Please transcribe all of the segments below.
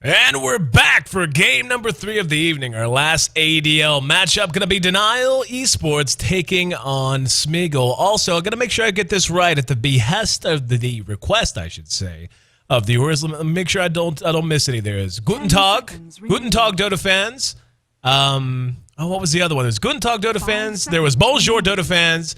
And we're back for game number 3 of the evening. Our last ADL matchup going to be Denial Esports taking on Smeagol. Also, I'm going to make sure I get this right at the behest of the request, I should say, of the viewers. Let me make sure I don't miss any. There is Guten Tag Dota fans. What was the other one? There's Guten Tag Dota fans. There was Bonjour Dota fans.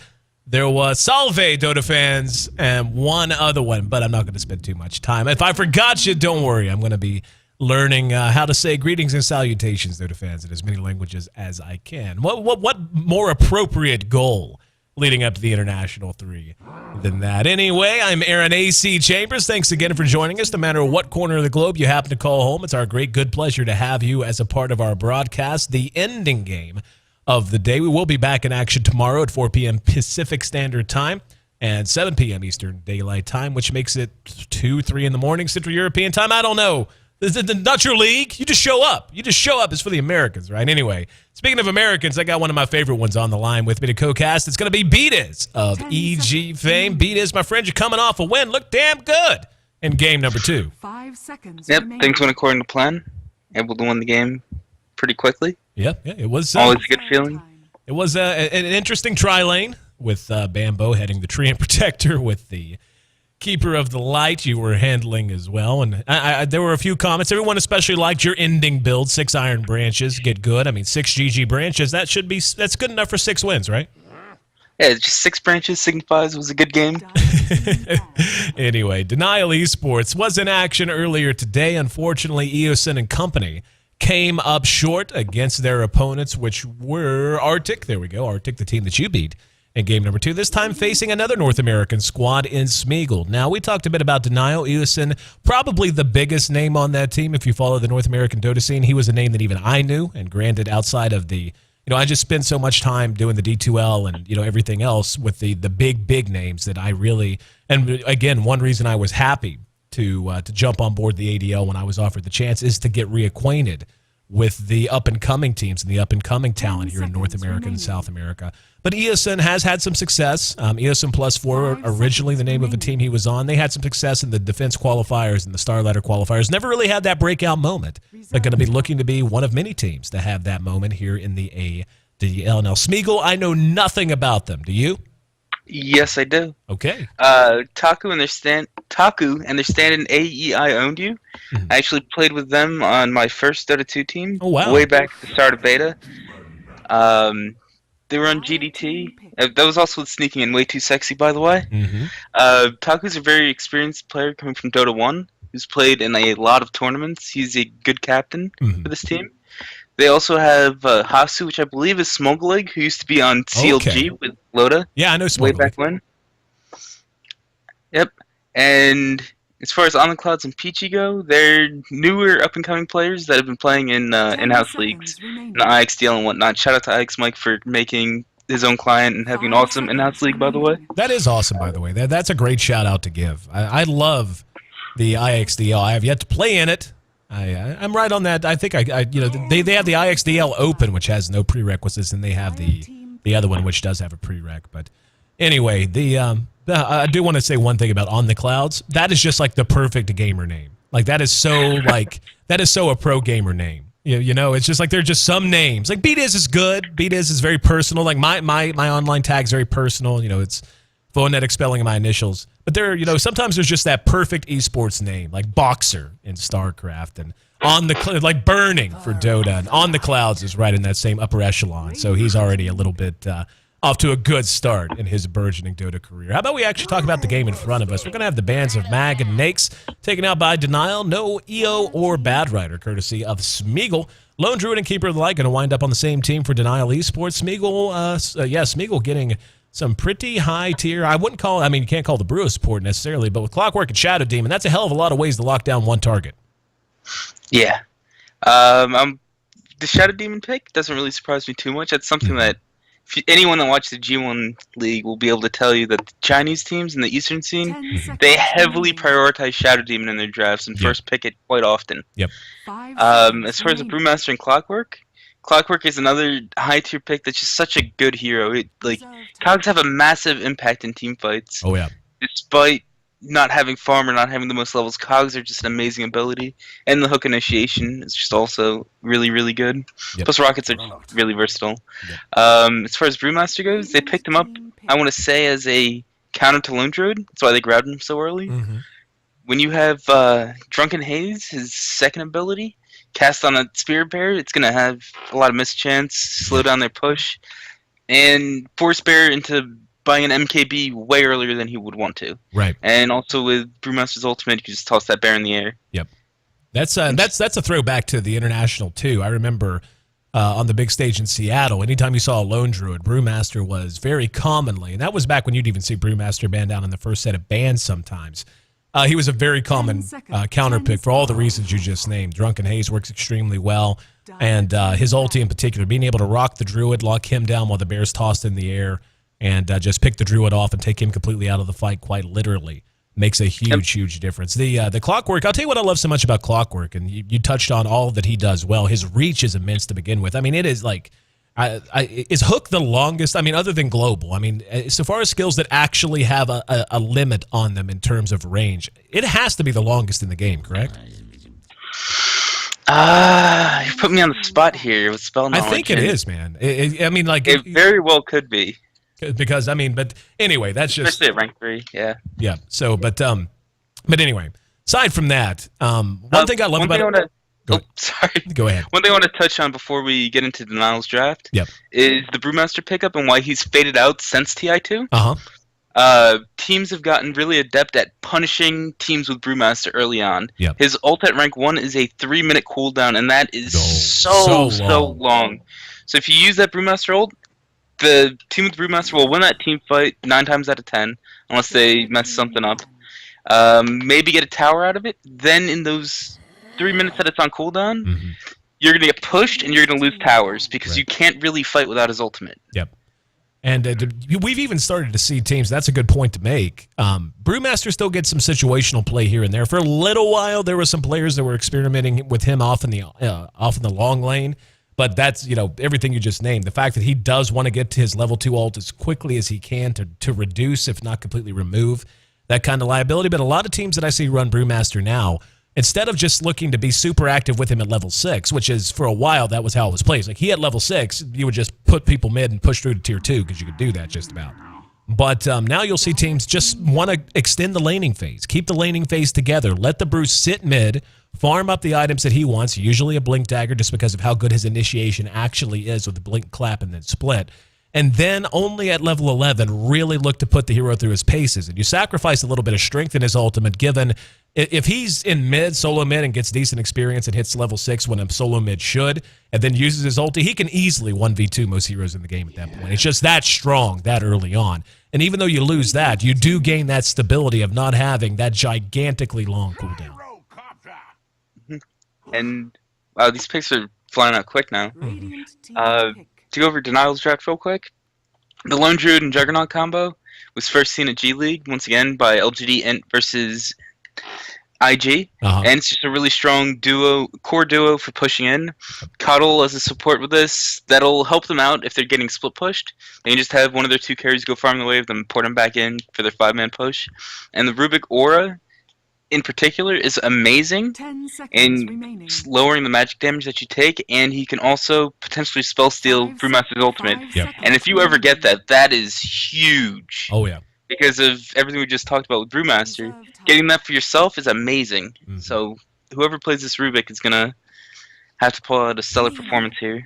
There was Salve Dota fans, and one other one, but I'm not going to spend too much time. If I forgot you, don't worry. I'm going to be learning how to say greetings and salutations, Dota fans, in as many languages as I can. What more appropriate goal leading up to the International 3 than that? Anyway, I'm Aaron A.C. Chambers. Thanks again for joining us. No matter what corner of the globe you happen to call home, it's our good pleasure to have you as a part of our broadcast. The ending game of the day. We will be back in action tomorrow at 4 p.m. Pacific Standard Time and 7 p.m. Eastern Daylight Time, which makes it 2, 3 in the morning Central European Time. I don't know. This is not your league. You just show up. It's for the Americans, right? Anyway, speaking of Americans, I got one of my favorite ones on the line with me to co-cast. It's going to be Beatiz of EG fame. Beatiz, my friend, you're coming off a win. Look damn good in game number 2. 5 seconds. Yep, things went according to plan. Able to win the game pretty quickly. Yeah, it was always a good feeling. It was an interesting tri-lane with Bambo heading the tree and protector with the Keeper of the Light you were handling as well. And there were a few comments. Everyone especially liked your ending build, 6 Iron Branches. Get good. I mean, 6 GG Branches. That's good enough for 6 wins, right? Yeah, just 6 branches signifies it was a good game. Anyway, Denial Esports was in action earlier today. Unfortunately, Eosin and company came up short against their opponents, which were Arctic. There we go. Arctic, the team that you beat in game number 2, this time facing another North American squad in Smeagol. Now, we talked a bit about Denial. Eosin, probably the biggest name on that team. If you follow the North American Dota scene, he was a name that even I knew, and granted, outside of the, I just spend so much time doing the D2L and, everything else with the big names that I really, and again, one reason I was happy to jump on board the ADL when I was offered the chance is to get reacquainted with the up-and-coming teams and the up-and-coming talent here in North America and South America. But Eosin has had some success. Eosin Plus 4, originally the name of a team he was on. They had some success in the defense qualifiers and the Star Ladder qualifiers. Never really had that breakout moment. They're going to be looking to be one of many teams to have that moment here in the ADL. Now, Smeagol, I know nothing about them. Do you? Yes, I do. Okay. Taku and their stand-in AEI owned you. Mm-hmm. I actually played with them on my first Dota 2 team. Oh, wow. Way back at the start of beta. They were on GDT. That was also with Sneaking and Way Too Sexy, by the way. Mm-hmm. Taku's a very experienced player coming from Dota 1, who's played in a lot of tournaments. He's a good captain for this team. They also have Hasu, which I believe is Smeagol, who used to be on CLG with Loda. Yeah, I know Smeagol. Way back when. Yep. And as far as On the Clouds and Peachy go, they're newer up-and-coming players that have been playing in in-house leagues, in the IXDL and whatnot. Shout out to IX Mike for making his own client and having an awesome in-house league, by the way. That is awesome, by the way. That's a great shout-out to give. I love the IXDL. I have yet to play in it. I'm right on that. I think they have the IXDL Open, which has no prerequisites, and they have the other one, which does have a prereq. But anyway, I do want to say one thing about On the Clouds. That is just like the perfect gamer name. Like that is so a pro gamer name. It's just like there are just some names. Like Beatiz is good. Beatiz is very personal. Like my online tag is very personal. It's phonetic spelling of my initials. But sometimes there's just that perfect esports name, like Boxer in StarCraft, and like Burning for Dota, and On the Clouds is right in that same upper echelon. So he's already a little bit off to a good start in his burgeoning Dota career. How about we actually talk about the game in front of us? We're going to have the bands of Mag and Nakes taken out by Denial. No EO or Bad Rider, courtesy of Smeagol. Lone Druid and Keeper of the Light going to wind up on the same team for Denial Esports. Smeagol getting some pretty high tier. You can't call the Brewer support necessarily, but with Clockwork and Shadow Demon, that's a hell of a lot of ways to lock down one target. Yeah. The Shadow Demon pick doesn't really surprise me too much. That's something that anyone that watched the G1 League will be able to tell you that the Chinese teams in the Eastern scene, they heavily prioritize Shadow Demon in their drafts and first pick it quite often. Yep. As far as the Brewmaster and Clockwork is another high tier pick that's just such a good hero. Cogs have a massive impact in team fights. Oh yeah. Despite not having farm or not having the most levels, cogs are just an amazing ability, and the hook initiation is just also really, really good. Yep. Plus rockets are really versatile. Yep. As far as Brewmaster goes, they picked him up, I want to say, as a counter to Lone Druid. That's why they grabbed him so early. Mm-hmm. When you have Drunken Haze, his second ability, cast on a Spirit Bear, it's going to have a lot of mischance, slow down their push, and force Bear into buying an MKB way earlier than he would want to. Right. And also with Brewmaster's ultimate, you can just toss that bear in the air. Yep. That's a throwback to the International, too. I remember on the big stage in Seattle, anytime you saw a Lone Druid, Brewmaster was very commonly, and that was back when you'd even see Brewmaster banned down in the first set of bans sometimes. He was a very common counter pick for all the reasons you just named. Drunken Haze works extremely well, and his ulti in particular, being able to rock the Druid, lock him down while the bear's tossed in the air, and just pick the Druid off and take him completely out of the fight, quite literally, makes a huge difference. The Clockwork, I'll tell you what I love so much about Clockwork, and you touched on all that he does well. His reach is immense to begin with. I mean, it is like, is Hook the longest? I mean, other than Global, I mean, so far as skills that actually have a limit on them in terms of range, it has to be the longest in the game, correct? You put me on the spot here with spell knowledge. I think it is, man. I mean, like... It very well could be. Because, I mean, but anyway, that's just... Especially at rank 3, yeah. Yeah, so, but anyway, aside from that, one thing I love about it... Sorry. Go ahead. One thing I want to touch on before we get into Denial's draft yep. is the Brewmaster pickup and why he's faded out since TI2. Teams have gotten really adept at punishing teams with Brewmaster early on. Yep. His ult at rank 1 is a 3-minute cooldown, and that is so long. So if you use that Brewmaster ult, the team with Brewmaster will win that team fight 9 times out of 10, unless they mess something up. Maybe get a tower out of it. Then in those 3 minutes that it's on cooldown, you're going to get pushed and you're going to lose towers because you can't really fight without his ultimate. Yep. And we've even started to see teams, that's a good point to make. Brewmaster still gets some situational play here and there. For a little while, there were some players that were experimenting with him off in the long lane. But that's, everything you just named. The fact that he does want to get to his level 2 ult as quickly as he can to reduce, if not completely remove, that kind of liability. But a lot of teams that I see run Brewmaster now, instead of just looking to be super active with him at level 6, which is, for a while, that was how it was played. Like, he at level 6, you would just put people mid and push through to tier 2 because you could do that just about. But now you'll see teams just want to extend the laning phase. Keep the laning phase together. Let the Brew sit mid, farm up the items that he wants, usually a Blink Dagger just because of how good his initiation actually is with the Blink Clap and then Split. And then only at level 11 really look to put the hero through his paces. And you sacrifice a little bit of strength in his ultimate, given if he's in mid, solo mid, and gets decent experience and hits level 6 when a solo mid should, and then uses his ulti, he can easily 1v2 most heroes in the game at that point. It's just that strong that early on. And even though you lose that, you do gain that stability of not having that gigantically long cooldown. And wow, these picks are flying out quick now. To go over Denial's draft real quick, the Lone Druid and Juggernaut combo was first seen at G League, once again, by LGD Int versus IG. And it's just a really strong core duo for pushing in. Cuddle as a support with this, that'll help them out if they're getting split pushed. They can just have one of their 2 carries go farm the wave, then port them back in for their 5-man push. And the Rubik Aura, in particular, is amazing in lowering the magic damage that you take, and he can also potentially spell steal Brewmaster's ultimate. And if you ever get that, that is huge. Oh, yeah. Because of everything we just talked about with Brewmaster, getting that for yourself is amazing. So whoever plays this Rubik is going to have to pull out a stellar performance here.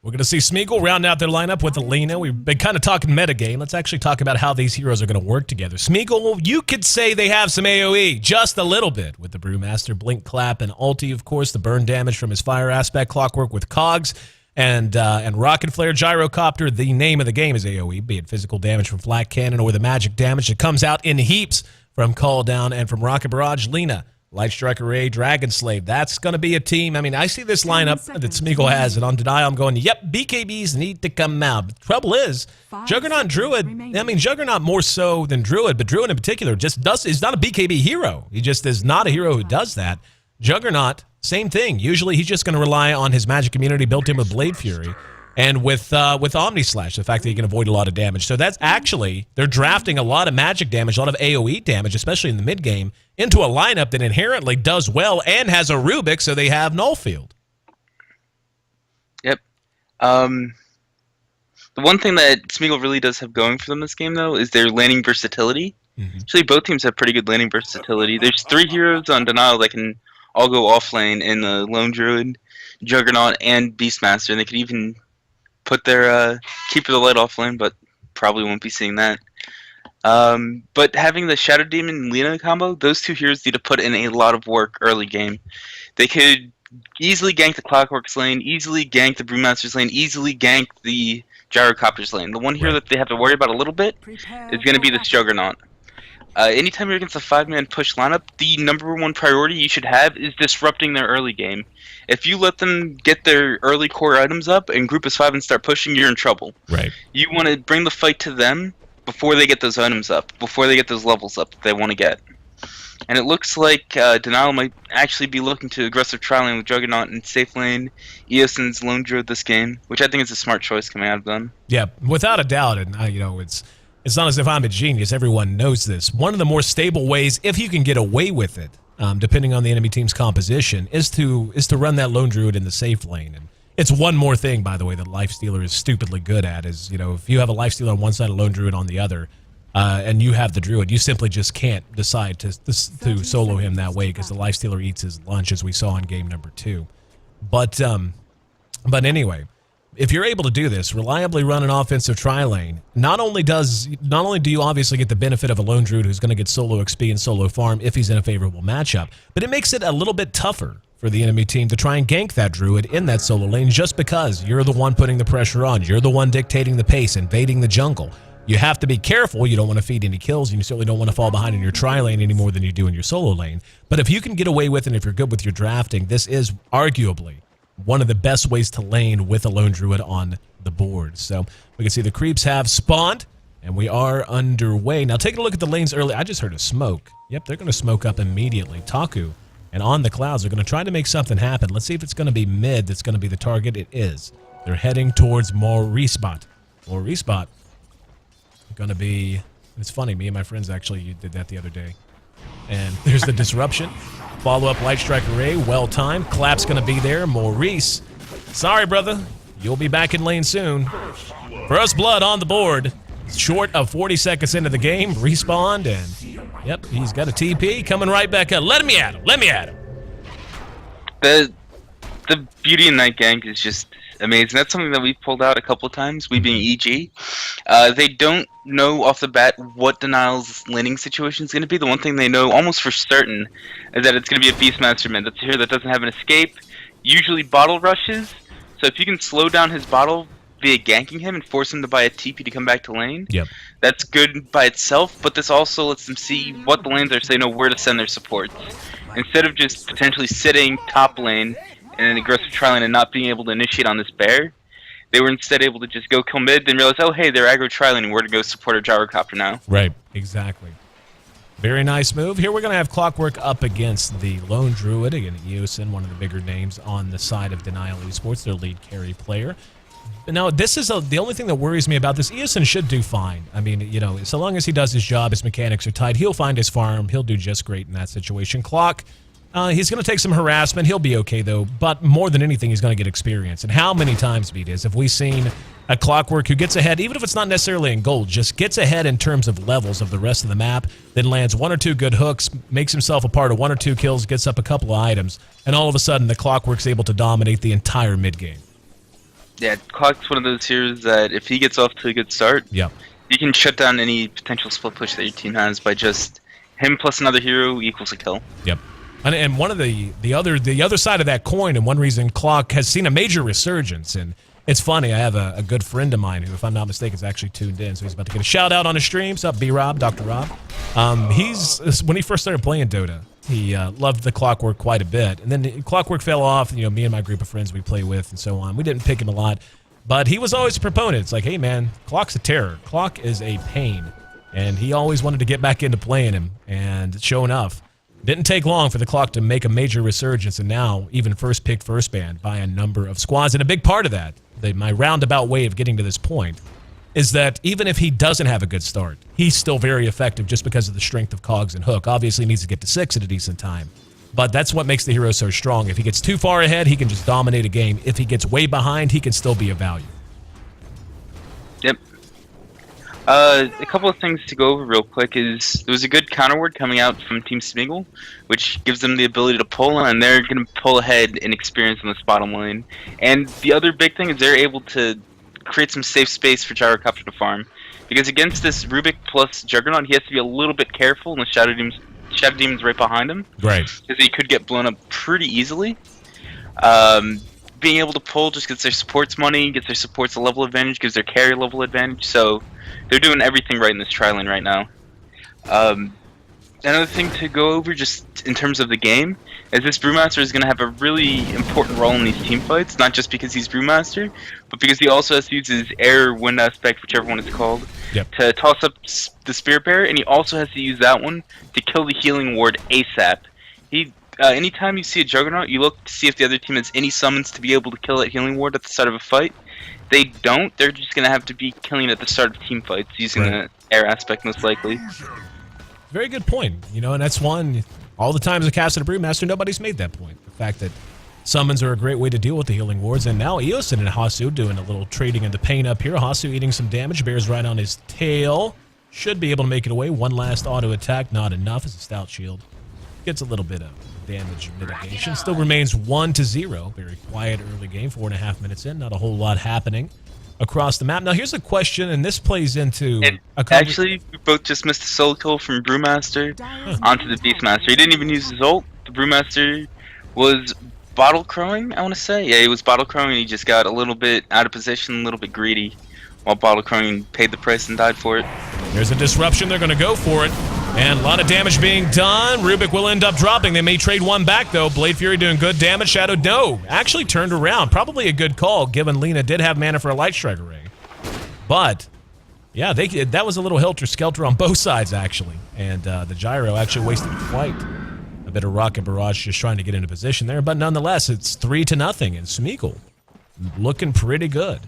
We're going to see Smeagol round out their lineup with Alina. We've been kind of talking metagame. Let's actually talk about how these heroes are going to work together. Smeagol, you could say they have some AoE, just a little bit, with the Brewmaster, Blink Clap, and ulti, of course, the burn damage from his fire aspect, Clockwork with Cogs, and Rocket Flare, Gyrocopter. The name of the game is AoE, be it physical damage from Flak Cannon or the magic damage that comes out in heaps from Call Down and from Rocket Barrage. Lina, Light Strike Array, Dragon Slave. That's going to be a team. I mean, I see this lineup that Smeagol has, and on Denial, I'm going, yep, BKBs need to come out. But the trouble is, Juggernaut and Druid, I mean, Juggernaut more so than Druid, but Druid in particular just is not a BKB hero. He just is not a hero who does that. Juggernaut, same thing. Usually, he's just going to rely on his magic immunity built in with Blade Fury. And with Omni Slash, the fact that you can avoid a lot of damage. So that's actually, they're drafting a lot of magic damage, a lot of AoE damage, especially in the mid game, into a lineup that inherently does well and has a Rubik, so they have null field. Yep. The one thing that Smeagol really does have going for them this game, though, is their laning versatility. Actually, both teams have pretty good laning versatility. There's 3 heroes on Denial that can all go off lane in the Lone Druid, Juggernaut, and Beastmaster, and they could even put their Keeper of the Light off lane, but probably won't be seeing that. But having the Shadow Demon and Lina combo, those 2 heroes need to put in a lot of work early game. They could easily gank the Clockwork's lane, easily gank the Brewmaster's lane, easily gank the Gyrocopter's lane. The one hero that they have to worry about a little bit is going to be this Juggernaut. Anytime you're against a 5-man push lineup, the #1 priority you should have is disrupting their early game. If you let them get their early core items up and group as 5 and start pushing, you're in trouble. Right. You want to bring the fight to them before they get those items up, before they get those levels up that they want to get. And it looks like Denial might actually be looking to aggressive trialing with Juggernaut in safe lane, Eosyn's Lone Druid this game, which I think is a smart choice coming out of them. Yeah, without a doubt. And, it's not as if I'm a genius. Everyone knows this. One of the more stable ways, if you can get away with it, depending on the enemy team's composition, is to run that Lone Druid in the safe lane. And it's one more thing, by the way, that Lifestealer is stupidly good at, is, if you have a Lifestealer on one side, a Lone Druid on the other, and you have the Druid, you simply just can't decide to solo him that way, because the Lifestealer eats his lunch, as we saw in game number 2. But anyway, if you're able to do this, reliably run an offensive tri-lane, not only do you obviously get the benefit of a Lone Druid who's going to get solo XP and solo farm if he's in a favorable matchup, but it makes it a little bit tougher for the enemy team to try and gank that Druid in that solo lane, just because you're the one putting the pressure on. You're the one dictating the pace, invading the jungle. You have to be careful. You don't want to feed any kills, and you certainly don't want to fall behind in your tri-lane any more than you do in your solo lane. But if you can get away with it, and if you're good with your drafting, this is arguably one of the best ways to lane with a Lone Druid on the board. So we can see the creeps have spawned, and we are underway. Now taking a look at the lanes early, I just heard a smoke. Yep, they're going to smoke up immediately. Taku and On the Clouds are going to try to make something happen. Let's see if it's going to be mid that's going to be the target. It is. They're heading towards Maurispot. Maurispot going to be... It's funny, me and my friends actually did that the other day. And there's the disruption. Follow-up Light Strike Array, well-timed. Clap's going to be there. Maurice, sorry, brother. You'll be back in lane soon. First blood on the board. Short of 40 seconds into the game. Respawned, and, yep, he's got a TP coming right back up. Let me at him. Let me at him. The beauty in that gank is just amazing. That's something that we've pulled out a couple of times, we being EG. They don't know off the bat what Denial's laning situation is going to be. The one thing they know almost for certain is that it's going to be a Beastmaster mid. That's a hero that doesn't have an escape, usually bottle rushes. So if you can slow down his bottle via ganking him and force him to buy a TP to come back to lane, yep, that's good by itself, but this also lets them see what the lanes are so they know where to send their supports. Instead of just potentially sitting top lane in an aggressive tri-lane and not being able to initiate on this bear, they were instead able to just go kill mid and realize, oh hey, they're aggro tri-laning, we're to go support our Gyrocopter now. Right, exactly. Very nice move. Here we're going to have Clockwork up against the Lone Druid. Again, Eosyn, one of the bigger names on the side of Denial Esports, their lead carry player. Now, this is the only thing that worries me about this. Eosyn should do fine. I mean, so long as he does his job, his mechanics are tight, he'll find his farm. He'll do just great in that situation. Clock, he's going to take some harassment. He'll be okay, though. But more than anything, he's going to get experience. And how many times, Beat, have we seen a Clockwork who gets ahead, even if it's not necessarily in gold, just gets ahead in terms of levels of the rest of the map, then lands 1 or 2 good hooks, makes himself a part of 1 or 2 kills, gets up a couple of items, and all of a sudden the Clockwork's able to dominate the entire mid-game. Yeah, Clock's one of those heroes that if he gets off to a good start, yep, you can shut down any potential split push that your team has by just him plus another hero equals a kill. Yep. And one of the other side of that coin, and one reason Clock has seen a major resurgence, and it's funny, I have a good friend of mine who, if I'm not mistaken, is actually tuned in, so he's about to get a shout out on his stream. What's up, B-Rob, Dr. Rob? When he first started playing Dota, he loved the Clockwork quite a bit, and then Clockwork fell off. Me and my group of friends we play with and so on, we didn't pick him a lot, but he was always a proponent. It's like, hey man, Clock's a terror. Clock is a pain, and he always wanted to get back into playing him, and sure enough, Didn't take long for the clock to make a major resurgence, and now even first pick, first ban by a number of squads. And a big part of that, my roundabout way of getting to this point, is that even if he doesn't have a good start, he's still very effective just because of the strength of Cogs and Hook. Obviously, he needs to get to 6 at a decent time. But that's what makes the hero so strong. If he gets too far ahead, he can just dominate a game. If he gets way behind, he can still be a value. Yep. A couple of things to go over real quick is there was a good counter ward coming out from Team Smeagol, which gives them the ability to pull, and they're going to pull ahead in experience on this bottom lane. And the other big thing is they're able to create some safe space for Gyrocopter to farm. Because against this Rubik plus Juggernaut, he has to be a little bit careful, and the Shadow Demon's right behind him. Right. Because he could get blown up pretty easily. Being able to pull just gets their supports money, gets their supports a level advantage, gives their carry level advantage, so they're doing everything right in this tri-lane right now. Another thing to go over just in terms of the game is this Brewmaster is going to have a really important role in these team fights, not just because he's Brewmaster, but because he also has to use his air wind aspect, whichever one it's called, to toss up the Spirit Bearer, and he also has to use that one to kill the healing ward ASAP. Anytime you see a Juggernaut, you look to see if the other team has any summons to be able to kill that healing ward at the start of a fight. They don't. They're just going to have to be killing at the start of team fights using the air aspect most likely. Very good point. You know, and that's one, all the times I casted a Brewmaster, nobody's made that point. The fact that summons are a great way to deal with the healing wards, and now Eosin and Hasu doing a little trading in the pain up here. Hasu eating some damage, Bear's right on his tail. Should be able to make it away. One last auto attack, not enough as a stout shield. Gets a little bit of damage mitigation. Still remains 1-0. Very quiet early game, 4.5 minutes in. Not a whole lot happening across the map. Now here's a question, and this plays into actually, we both just missed a solo kill from Brewmaster onto the Beastmaster. He didn't even use his ult. The Brewmaster was bottle crowing, I want to say. Yeah, he was bottle crowing, and he just got a little bit out of position, a little bit greedy, while bottle crowing paid the price and died for it. There's a disruption. They're going to go for it. And a lot of damage being done. Rubik will end up dropping. They may trade one back, though. Blade Fury doing good damage. Shadow, no. Actually turned around. Probably a good call, given Lina did have mana for a Light Striker ring. But, yeah, that was a little helter-skelter on both sides, actually. And the Gyro actually wasted quite a bit of Rocket Barrage just trying to get into position there. But nonetheless, it's 3-0, and Smeagol looking pretty good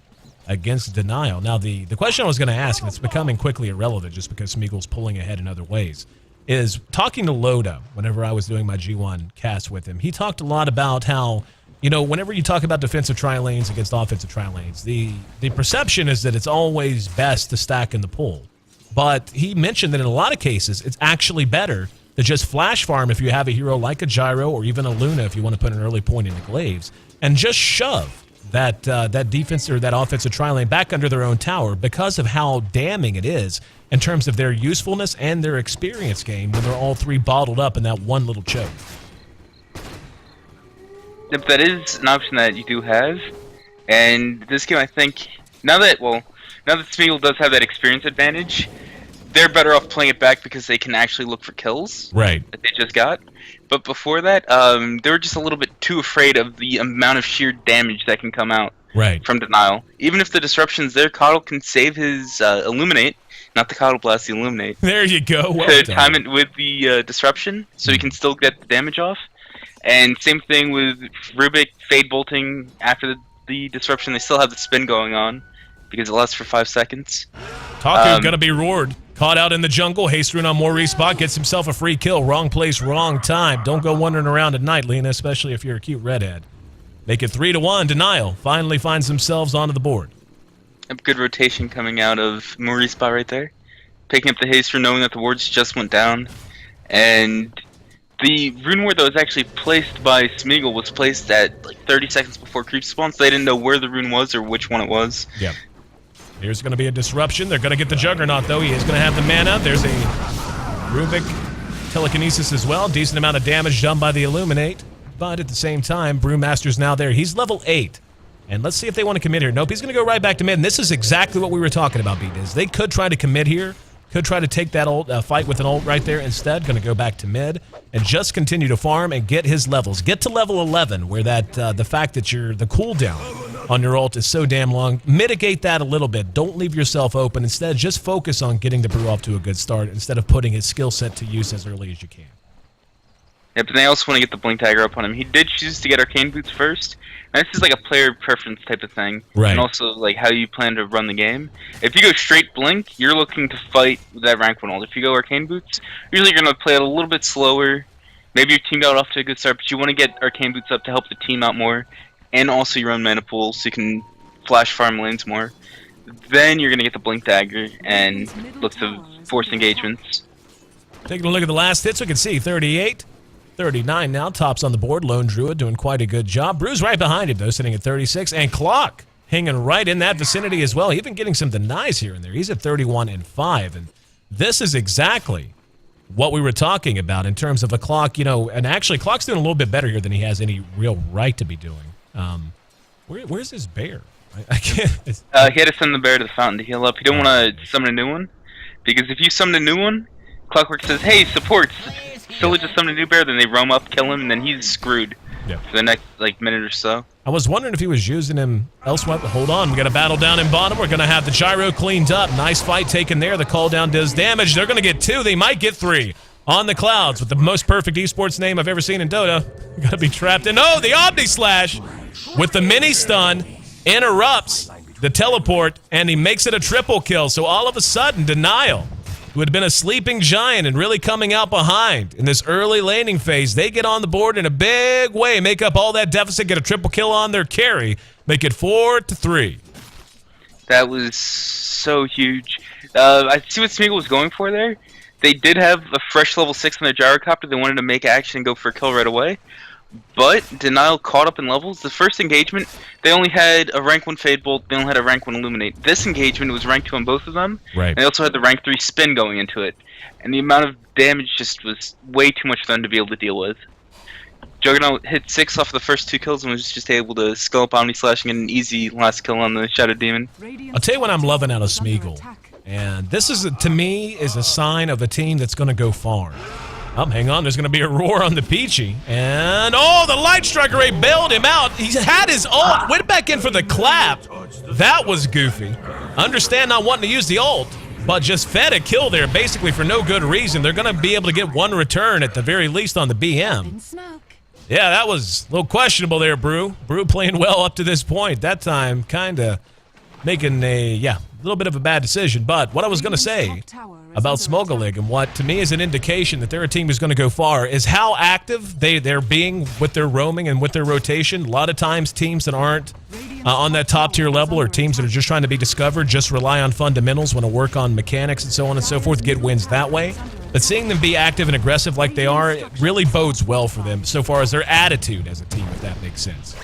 against Denial. Now, the question I was going to ask, and it's becoming quickly irrelevant just because Smeagol's pulling ahead in other ways, is talking to Loda whenever I was doing my G1 cast with him. He talked a lot about how, you know, whenever you talk about defensive tri-lanes against offensive tri-lanes, the perception is that it's always best to stack in the pool. But he mentioned that in a lot of cases, it's actually better to just flash farm if you have a hero like a Gyro or even a Luna if you want to put an early point into Glaives, and just shove that defense or that offensive tri-lane back under their own tower because of how damning it is in terms of their usefulness and their experience game when they're all three bottled up in that one little choke. Yep, that is an option that you do have. And this game, I think, now that Smeagol does have that experience advantage, they're better off playing it back because they can actually look for kills. Right. That they just got. But before that, they were just a little bit too afraid of the amount of sheer damage that can come out from Denial. Even if the disruption's there, Coddle can save his Illuminate, not the Coddle Blast, the Illuminate. There you go. Well to done. time it with the disruption, so he can still get the damage off. And same thing with Rubik Fade Bolting after the disruption. They still have the spin going on because it lasts for 5 seconds. Taku's gonna be roared. Caught out in the jungle. Haste Rune on more respawn. Gets himself a free kill. Wrong place, wrong time. Don't go wandering around at night, Lena, especially if you're a cute redhead. Make it 3-1. Denial finally finds themselves onto the board. A good rotation coming out of Maurice spot right there. Picking up the haste Rune, knowing that the wards just went down. And the rune ward that was actually placed by Smeagol was placed at like 30 seconds before creep spawn, so they didn't know where the rune was or which one it was. Yep. Here's going to be a disruption. They're going to get the Juggernaut, though. He is going to have the mana. There's a Rubik telekinesis as well. Decent amount of damage done by the Illuminate. But at the same time, Brewmaster's now there. He's level 8. And let's see if they want to commit here. Nope, he's going to go right back to mid. And this is exactly what we were talking about, B-Diz. They could try to commit here. Could try to take that ult, fight with an ult right there instead. Going to go back to mid and just continue to farm and get his levels. Get to level 11 where that the fact that the cooldown on your ult is so damn long. Mitigate that a little bit. Don't leave yourself open. Instead, just focus on getting the brew off to a good start instead of putting his skill set to use as early as you can. Yeah, but they also want to get the Blink Dagger up on him. He did choose to get Arcane Boots first. And this is like a player preference type of thing. Right. And also like how you plan to run the game. If you go straight Blink, you're looking to fight with that rank 1 ult. If you go Arcane Boots, usually you're going to play it a little bit slower. Maybe your team got off to a good start, but you want to get Arcane Boots up to help the team out more. And also your own mana pool so you can flash farm lanes more. Then you're going to get the Blink Dagger and look to force engagements. Taking a look at the last hits, we can see 38, 39 now. Tops on the board. Lone Druid doing quite a good job. Bruce right behind him, though, sitting at 36. And Clock hanging right in that vicinity as well. Even getting some denies here and there. He's at 31 and 5. And this is exactly what we were talking about in terms of a Clock, and actually Clock's doing a little bit better here than he has any real right to be doing. Where's his bear? I can't. He had to send the bear to the fountain to heal up. He didn't want to summon a new one, because if you summon a new one, Clockwork says, "Hey, supports." Silly just summon a new bear, then they roam up, kill him, and then he's screwed for the next minute or so. I was wondering if he was using him elsewhere. Hold on, we got a battle down in bottom. We're gonna have the gyro cleaned up. Nice fight taken there. The call down does damage. They're gonna get 2. They might get 3. On the clouds with the most perfect esports name I've ever seen in Dota. You gotta be trapped in. Oh, the Omni Slash with the mini stun interrupts the teleport, and he makes it a triple kill. So all of a sudden, Denial, who had been a sleeping giant and really coming out behind in this early laning phase, they get on the board in a big way, make up all that deficit, get a triple kill on their carry, make it 4-3. That was so huge. I see what Smeagol was going for there. They did have a fresh level 6 on their gyrocopter. They wanted to make action and go for a kill right away. But Denial caught up in levels. The first engagement, they only had a rank 1 Fade Bolt, they only had a rank 1 Illuminate. This engagement was rank 2 on both of them. Right. And they also had the rank 3 Spin going into it. And the amount of damage just was way too much for them to be able to deal with. Juggernaut hit 6 off the first 2 kills and was just able to skill up Omni Slashing and an easy last kill on the Shadow Demon. I'll tell you what I'm loving out of Smeagol. And this is, to me, is a sign of a team that's going to go far. Oh, hang on. There's going to be a roar on the Peachy. And, oh, the Light Striker Ray bailed him out. He had his ult. Went back in for the clap. That was goofy. Understand not wanting to use the ult, but just fed a kill there basically for no good reason. They're going to be able to get 1 return at the very least on the BM. Yeah, that was a little questionable there, Brew. Brew playing well up to this point. That time kind of making a little bit of a bad decision. But what I was going to say about Smeagol and what to me is an indication that they're a team who's going to go far is how active they're being with their roaming and with their rotation. A lot of times teams that aren't on that top tier level or teams that are just trying to be discovered just rely on fundamentals, want to work on mechanics and so on and so forth, get wins that way. But seeing them be active and aggressive like they are, it really bodes well for them so far as their attitude as a team, if that makes sense.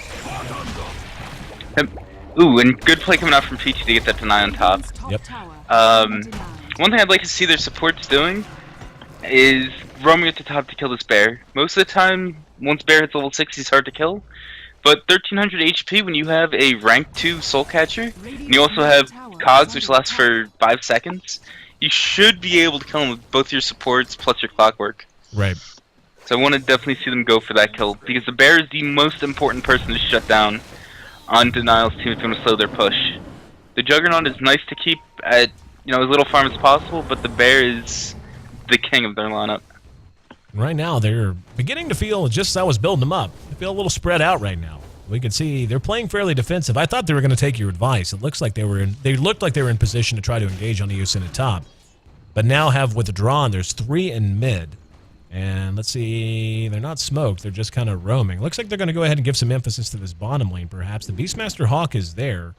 Ooh, and good play coming out from Peachy to get that deny on top. Yep. One thing I'd like to see their supports doing is roaming at the top to kill this bear. Most of the time, once bear hits level 6, he's hard to kill. But 1300 HP when you have a rank 2 soul catcher, and you also have cogs which lasts for 5 seconds, you should be able to kill him with both your supports plus your clockwork. Right. So I want to definitely see them go for that kill, because the bear is the most important person to shut down on Denial's team if you want to slow their push. The Juggernaut is nice to keep at as little farm as possible, but the bear is the king of their lineup. Right now, they're beginning to feel, just as I was building them up, they feel a little spread out right now. We can see they're playing fairly defensive. I thought they were going to take your advice. It looks like they looked like they were in position to try to engage on the Usin at top, but now have withdrawn. There's 3 in mid. And let's see, they're not smoked, they're just kind of roaming. Looks like they're going to go ahead and give some emphasis to this bottom lane, perhaps. The Beastmaster Hawk is there,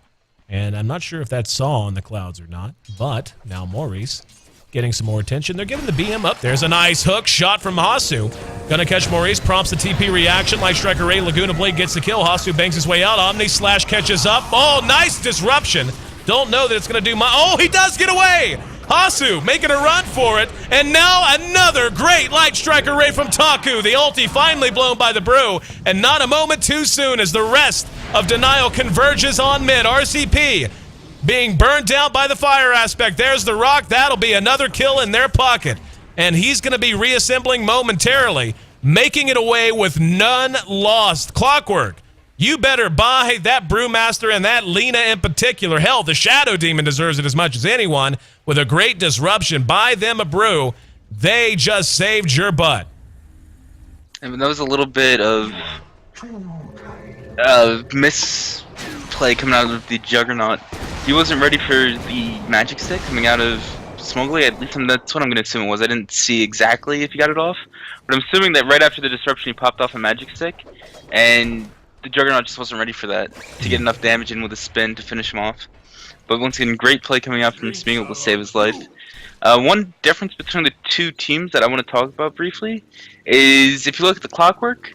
and I'm not sure if that's Saw on the clouds or not, but now Maurice getting some more attention. They're giving the BM up. There's a nice hook shot from Hasu. Gonna catch Maurice, prompts the TP reaction. Light Striker Ray, Laguna Blade gets the kill. Hasu bangs his way out. Omni Slash catches up. Oh, nice disruption. Don't know that it's gonna do oh, he does get away! Hasu making a run for it, and now another great Light Striker Ray from Taku. The ulti finally blown by the Brew, and not a moment too soon as the rest of Denial converges on mid. RCP being burned down by the fire aspect. There's the rock. That'll be another kill in their pocket, and he's going to be reassembling momentarily, making it away with none lost. Clockwork, you better buy that Brewmaster and that Lena in particular. Hell, the Shadow Demon deserves it as much as anyone. With a great disruption, buy them a brew. They just saved your butt. I mean, that was a little bit of misplay coming out of the Juggernaut. He wasn't ready for the Magic Stick coming out of Smeagol. At least that's what I'm going to assume it was. I didn't see exactly if he got it off, but I'm assuming that right after the disruption he popped off a Magic Stick, and the Juggernaut just wasn't ready for that to get enough damage in with a spin to finish him off. But once again, great play coming out from Smeagol to save his life. One difference between the two teams that I want to talk about briefly is if you look at the Clockwork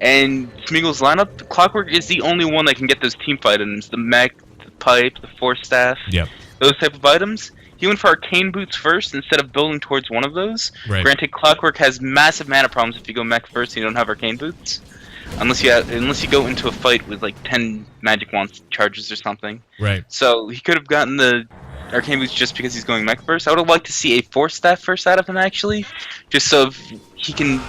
and Smeagol's lineup, the Clockwork is the only one that can get those team fight items, the mech, the pipe, the force staff, those type of items. He went for arcane boots first instead of building towards one of those. Right. Granted, Clockwork has massive mana problems if you go mech first and you don't have arcane boots. Unless you go into a fight with like 10 magic wand charges or something. Right. So he could have gotten the arcane boots just because he's going mech first. I would have liked to see a force staff first out of him actually, just so he can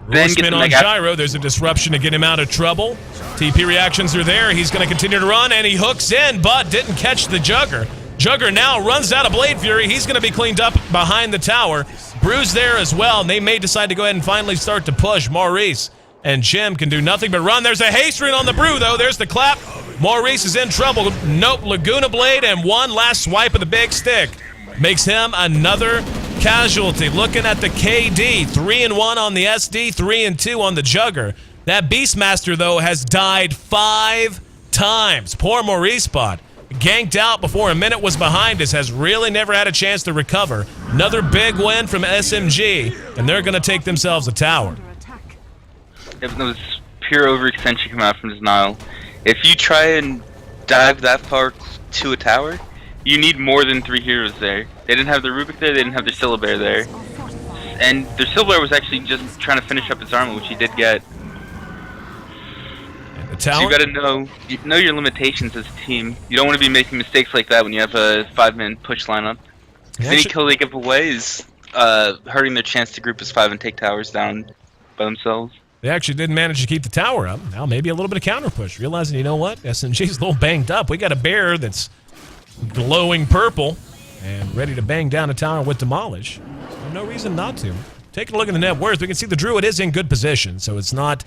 then get the on Gyro. There's a disruption to get him out of trouble. TP reactions are there. He's going to continue to run, and he hooks in, but didn't catch the Jugger. Jugger now runs out of Blade Fury. He's going to be cleaned up behind the tower. Bruise there as well, and they may decide to go ahead and finally start to push. Maurice and Jim can do nothing but run. There's a haste rune on the Brew, though. There's the clap. Maurice is in trouble. Nope, Laguna Blade, and one last swipe of the big stick makes him another casualty. Looking at the KD, 3-1 on the SD, 3-2 on the Jugger. That Beastmaster, though, has died 5 times. Poor Maurice bot. Ganked out before a minute was behind us, has really never had a chance to recover. Another big win from SMG, and they're going to take themselves a tower. It was pure overextension coming out from Denial. If you try and dive that far to a tower, you need more than 3 heroes there. They didn't have the Rubik there, they didn't have their Syllabear there. And their Syllabear was actually just trying to finish up his armor, which he did get. The tower? So you gotta know your limitations as a team. You don't want to be making mistakes like that when you have a 5-man push lineup. Any kill they give away is hurting their chance to group as 5 and take towers down by themselves. They actually didn't manage to keep the tower up. Now maybe a little bit of counter push. Realizing, you know what? SMG's a little banged up. We got a bear that's glowing purple and ready to bang down a tower with Demolish. No reason not to. Taking a look at the net worth, we can see the Druid is in good position, so it's not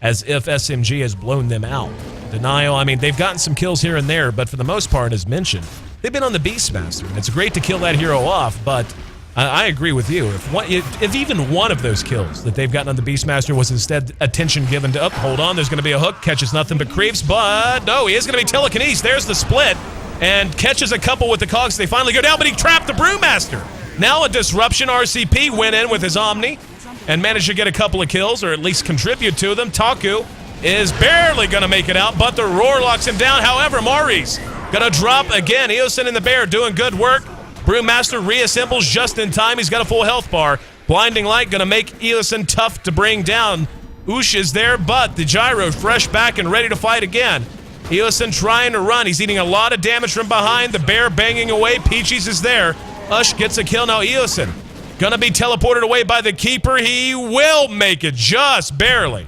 as if SMG has blown them out. Denial, I mean, they've gotten some kills here and there, but for the most part, as mentioned, they've been on the Beastmaster. And it's great to kill that hero off, but I agree with you. If even one of those kills that they've gotten on the Beastmaster was instead attention given to, hold on, there's going to be a hook, catches nothing but creeps, but no, he is going to be telekinesis. There's the split, and catches a couple with the cogs. They finally go down, but he trapped the Brewmaster. Now a disruption. RCP went in with his Omni and managed to get a couple of kills, or at least contribute to them. Taku is barely going to make it out, but the Roar locks him down. However, Maurice going to drop again. Eosin and the Bear doing good work. Brewmaster reassembles just in time. He's got a full health bar. Blinding Light going to make Eosin tough to bring down. Oosh is there, but the Gyro fresh back and ready to fight again. Eosin trying to run. He's eating a lot of damage from behind. The Bear banging away. Peaches is there. Ush gets a kill. Now Eosin going to be teleported away by the Keeper. He will make it just barely.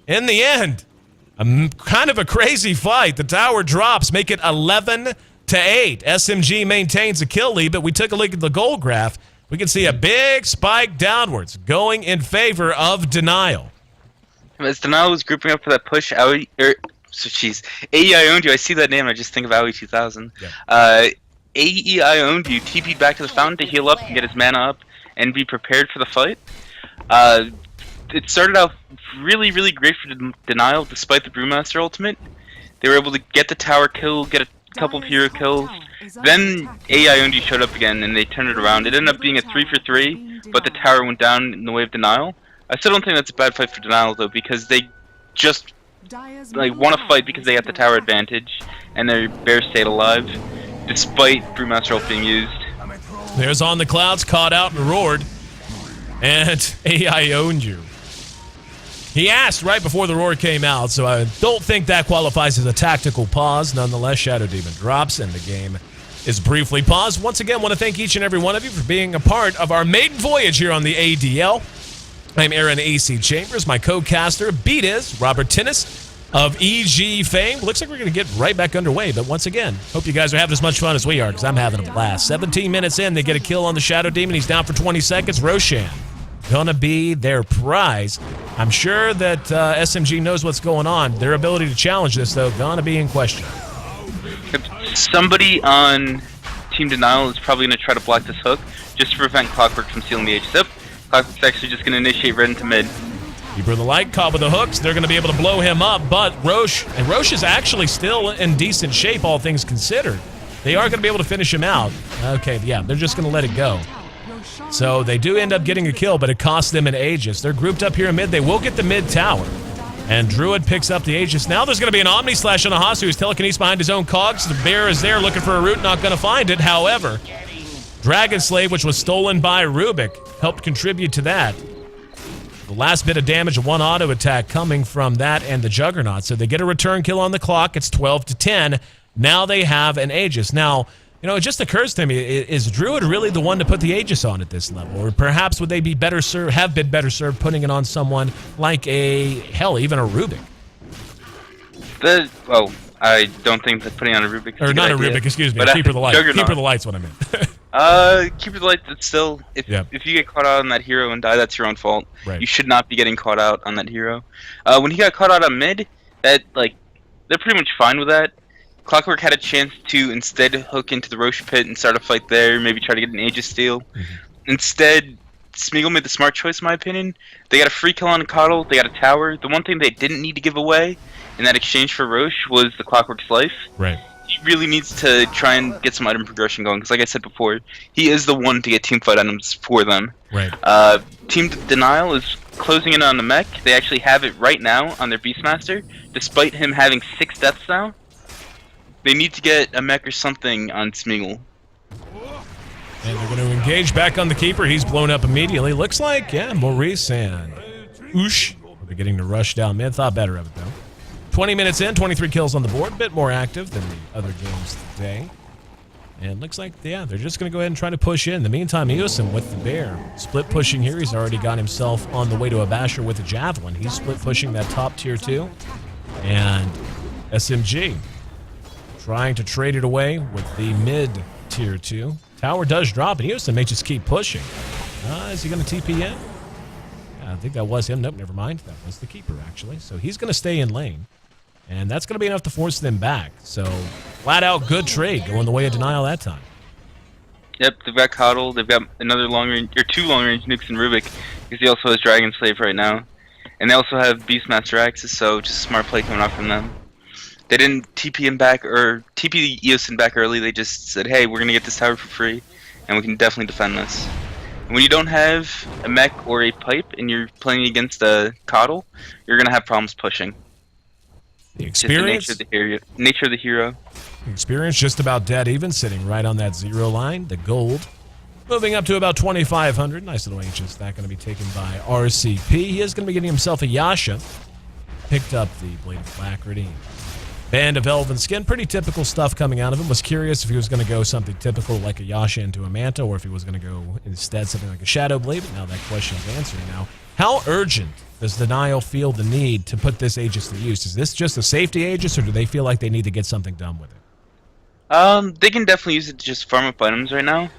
In the end, kind of a crazy fight. The tower drops, make it 11-8. SMG maintains a kill lead, but we took a look at the goal graph. We can see a big spike downwards going in favor of Denial. As Denial was grouping up for that push, AEI owned you. I see that name, I just think of AOE 2000. Yeah. AEI owned you, TP'd back to the fountain to heal up and get his mana up and be prepared for the fight. It started out really, really great for Denial despite the Brewmaster ultimate. They were able to get the tower kill, get a couple of hero kills. Then AI Undi showed up again and they turned it around. It ended up being a 3-for-3, but the tower went down in the way of Denial. I still don't think that's a bad fight for Denial though, because they just want to fight because they got the tower advantage and their Bear stayed alive despite Brewmaster ult being used. There's On the Clouds, caught out and roared. And AI owned you. He asked right before the roar came out, so I don't think that qualifies as a tactical pause. Nonetheless, Shadow Demon drops and the game is briefly paused. Once again, want to thank each and every one of you for being a part of our maiden voyage here on the ADL. I'm Aaron AC Chambers, my co-caster, Beat is Robert Tinnis of EG fame. Looks like we're going to get right back underway, but once again, hope you guys are having as much fun as we are, because I'm having a blast. 17 minutes in, they get a kill on the Shadow Demon. He's down for 20 seconds. Roshan going to be their prize. I'm sure that SMG knows what's going on. Their ability to challenge this, though, going to be in question. Somebody on Team Denial is probably going to try to block this hook just to prevent Clockwork from stealing the Aegis. Yep, Clockwork's actually just going to initiate red into mid. Keeper of the Light caught with the hooks. They're going to be able to blow him up, but Roche is actually still in decent shape, all things considered. They are going to be able to finish him out. Okay, yeah, they're just going to let it go. So they do end up getting a kill, but it costs them an Aegis. They're grouped up here in mid. They will get the mid tower. And Druid picks up the Aegis. Now there's going to be an Omni Slash on Ahasu, who's telekinesis behind his own cogs. The bear is there looking for a root, not going to find it. However, Dragon Slave, which was stolen by Rubik, helped contribute to that. The last bit of damage, one auto attack coming from that and the Juggernaut. So they get a return kill on the clock. It's 12-10. Now they have an Aegis. Now, you know, it just occurs to me, is Druid really the one to put the Aegis on at this level? Or perhaps would they be better served, have been better served putting it on someone like even a Rubik? I don't think that putting on a Rubik is or not a idea. Rubik, excuse me. But Keeper of the Light. Juggernaut. Keeper of the Light's what I meant. Keeper of the Light, that's still, if you get caught out on that hero and die, that's your own fault. Right. You should not be getting caught out on that hero. When he got caught out on mid, they're pretty much fine with that. Clockwork had a chance to instead hook into the Roche pit and start a fight there, maybe try to get an Aegis steal. Instead, Smeagol made the smart choice, in my opinion. They got a free kill on a Coddle, they got a tower. The one thing they didn't need to give away in that exchange for Roche was the Clockwork's life. Right. He really needs to try and get some item progression going, because like I said before, he is the one to get teamfight items for them. Right. Team Denial is closing in on the mech. They actually have it right now on their Beastmaster, despite him having 6 deaths now. They need to get a mech or something on Smeagol. And they're going to engage back on the Keeper. He's blown up immediately. Looks like, Maurice and Oosh are beginning to rush down mid. Thought better of it, though. 20 minutes in, 23 kills on the board. A bit more active than the other games today. And looks like, they're just going to go ahead and try to push in. In the meantime, Eosin with the bear. Split pushing here. He's already got himself on the way to a basher with a javelin. He's split pushing that top tier 2. And SMG trying to trade it away with the mid tier 2. Tower does drop, and Eosin may just keep pushing. Is he going to TP in? Yeah, I think that was him. Nope, never mind. That was the Keeper, actually. So he's going to stay in lane. And that's going to be enough to force them back. So, flat out good trade going the way of Denial that time. Yep, they've got Coddle. They've got another long-range, or 2 long-range nukes in Rubik, because he also has Dragon Slave right now. And they also have Beastmaster Axes, so just a smart play coming out from them. They didn't TP him back, or TP Eosin back early. They just said, hey, we're going to get this tower for free, and we can definitely defend this. And when you don't have a mech or a pipe, and you're playing against a Coddle, you're going to have problems pushing. The experience? Just the nature of the hero. The experience just about dead even, sitting right on that 0 line. The gold moving up to about 2,500. Nice little ancient stack going to be taken by RCP. He is going to be getting himself a Yasha. Picked up the Blade of Alacrity. Band of Elven Skin, pretty typical stuff coming out of him. Was curious if he was going to go something typical like a Yasha into a Manta, or if he was going to go instead something like a Shadow Blade, but now that question is answered now. How urgent does Denial feel the need to put this Aegis to use? Is this just a safety Aegis, or do they feel like they need to get something done with it? They can definitely use it to just farm up items right now.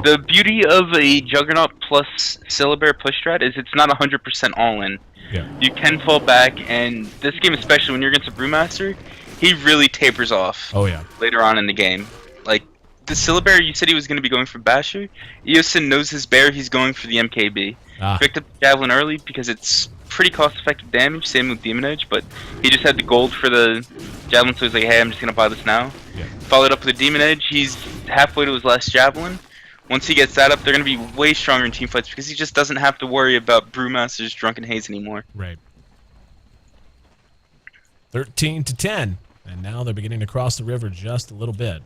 The beauty of a Juggernaut plus Syllabear push strat is it's not 100% all-in. Yeah. You can fall back, and this game especially when you're against a Brewmaster, he really tapers off. Oh, yeah. Later on in the game. Like, the Syllabear, you said he was going to be going for Basher. Eosin knows his bear, he's going for the MKB. Picked up the Javelin early because it's pretty cost-effective damage, same with Demon Edge, but he just had the gold for the Javelin, so he's like, hey, I'm just going to buy this now. Yeah. Followed up with the Demon Edge, he's halfway to his last Javelin. Once he gets that up, they're going to be way stronger in teamfights because he just doesn't have to worry about Brewmaster's Drunken Haze anymore. Right. 13-10. And now they're beginning to cross the river just a little bit.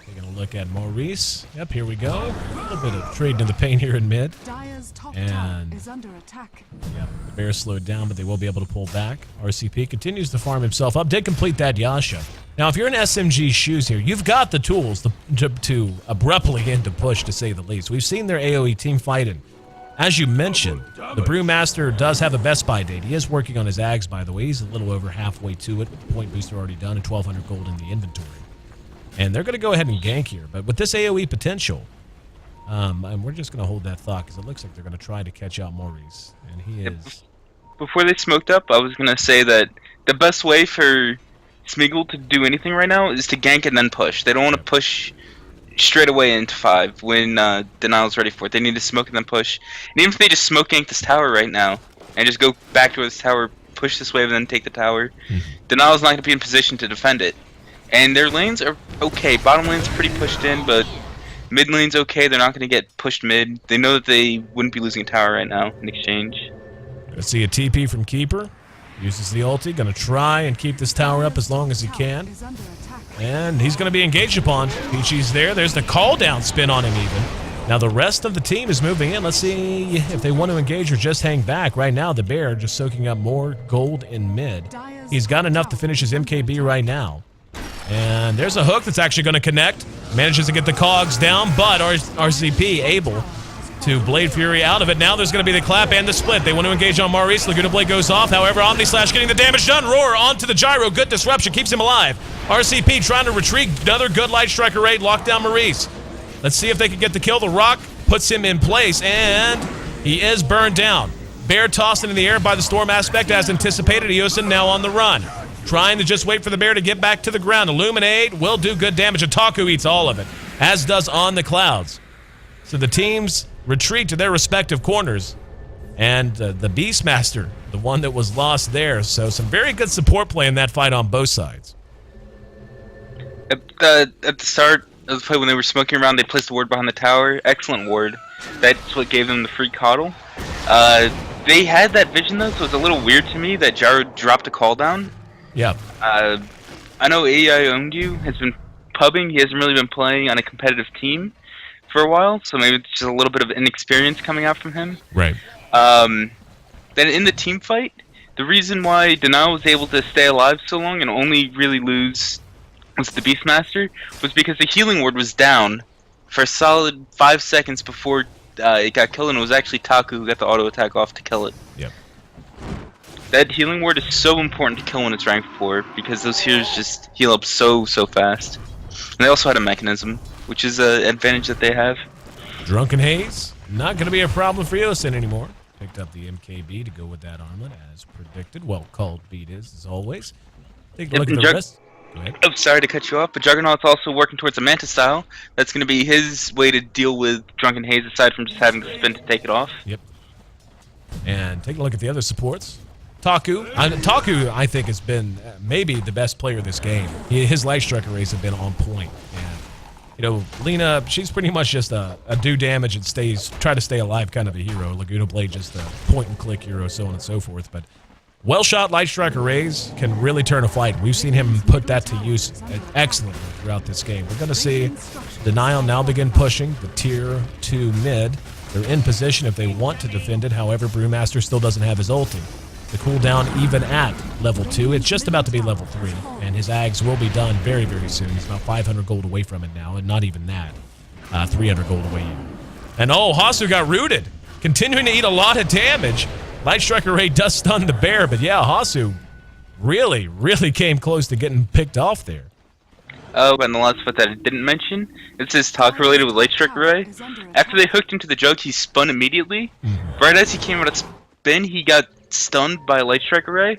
Taking a look at Maurice. Yep, here we go. A little bit of trading in the paint here in mid. And is under attack. Yep, the Bears slowed down, but they will be able to pull back. RCP continues to farm himself up. Did complete that Yasha. Now, if you're in SMG's shoes here, you've got the tools to abruptly end to push, to say the least. We've seen their AoE team fighting. As you mentioned, the Brewmaster does have a Best Buy date. He is working on his Ags, by the way. He's a little over halfway to it, with the point booster already done and 1,200 gold in the inventory. And they're going to go ahead and gank here. But with this AoE potential, And we're just going to hold that thought because it looks like they're going to try to catch out Maurice. And he is... Before they smoked up, I was going to say that the best way for Smeagol to do anything right now is to gank and then push. They don't want to push straight away into 5 when Denial's ready for it. They need to smoke and then push. And even if they just smoke gank this tower right now and just go back to this tower, push this wave, and then take the tower, Denial's not going to be in position to defend it. And their lanes are okay. Bottom lane's pretty pushed in, but mid lane's okay. They're not going to get pushed mid. They know that they wouldn't be losing a tower right now in exchange. Let's see a TP from Keeper. Uses the ulti. Going to try and keep this tower up as long as he can. And he's going to be engaged upon. Peachy's there. There's the call down spin on him even. Now the rest of the team is moving in. Let's see if they want to engage or just hang back. Right now the Bear just soaking up more gold in mid. He's got enough to finish his MKB right now. And there's a hook that's actually going to connect. Manages to get the cogs down, but RCP able to Blade Fury out of it. Now there's going to be the clap and the split. They want to engage on Maurice. Laguna Blade goes off. However, Omni Slash getting the damage done. Roar onto the gyro. Good disruption. Keeps him alive. RCP trying to retreat. Another good Light Striker raid. Lock down Maurice. Let's see if they can get the kill. The rock puts him in place, and he is burned down. Bear tossed into the air by the storm aspect as anticipated. Eosin now on the run. Trying to just wait for the Bear to get back to the ground. Illuminate will do good damage. Otaku eats all of it, as does On the Clouds. So the teams retreat to their respective corners. And the Beastmaster, the one that was lost there. So some very good support play in that fight on both sides. At the start of the play, when they were smoking around, they placed the ward behind the tower. Excellent ward. That's what gave them the free coddle. They had that vision, though, so it's a little weird to me that Gyro dropped a call down. Yeah. I know AI Owned You has been pubbing. He hasn't really been playing on a competitive team for a while, so maybe it's just a little bit of inexperience coming out from him. Right. Then in the team fight, the reason why Denial was able to stay alive so long and only really lose was the Beastmaster was because the healing ward was down for a solid 5 seconds before it got killed, and it was actually Taku who got the auto attack off to kill it. Yep. That healing ward is so important to kill when it's ranked 4 because those healers just heal up so fast. And they also had a mechanism, which is an advantage that they have. Drunken Haze, not going to be a problem for Yosin anymore. Picked up the MKB to go with that armlet as predicted. Well called beat is, as always. Take a look at the rest. Go ahead. I'm sorry to cut you off, but Juggernaut's also working towards a Manta style. That's going to be his way to deal with Drunken Haze aside from just having to spin to take it off. Yep. And take a look at the other supports. Taku, I think, has been maybe the best player of this game. His Light Striker rays have been on point. And, you know, Lena, she's pretty much just a do damage and try to stay alive kind of a hero. Laguna Blade just a point and click hero, so on and so forth. But well shot Light Striker rays can really turn a fight. We've seen him put that to use excellently throughout this game. We're going to see Denial now begin pushing the tier 2 mid. They're in position if they want to defend it. However, Brewmaster still doesn't have his ulti. The cooldown even at level 2. It's just about to be level 3, and his Ags will be done very, very soon. He's about 500 gold away from it now, and not even that. 300 gold away even. And oh, Hasu got rooted. Continuing to eat a lot of damage. Light Striker Ray does stun the Bear, but yeah, Hasu really, really came close to getting picked off there. Oh, and the last spot that I didn't mention, it's his talk related with Light Striker Ray. After they hooked into the jug, he spun immediately. Right as he came out of spin, he got stunned by a Light Striker Ray,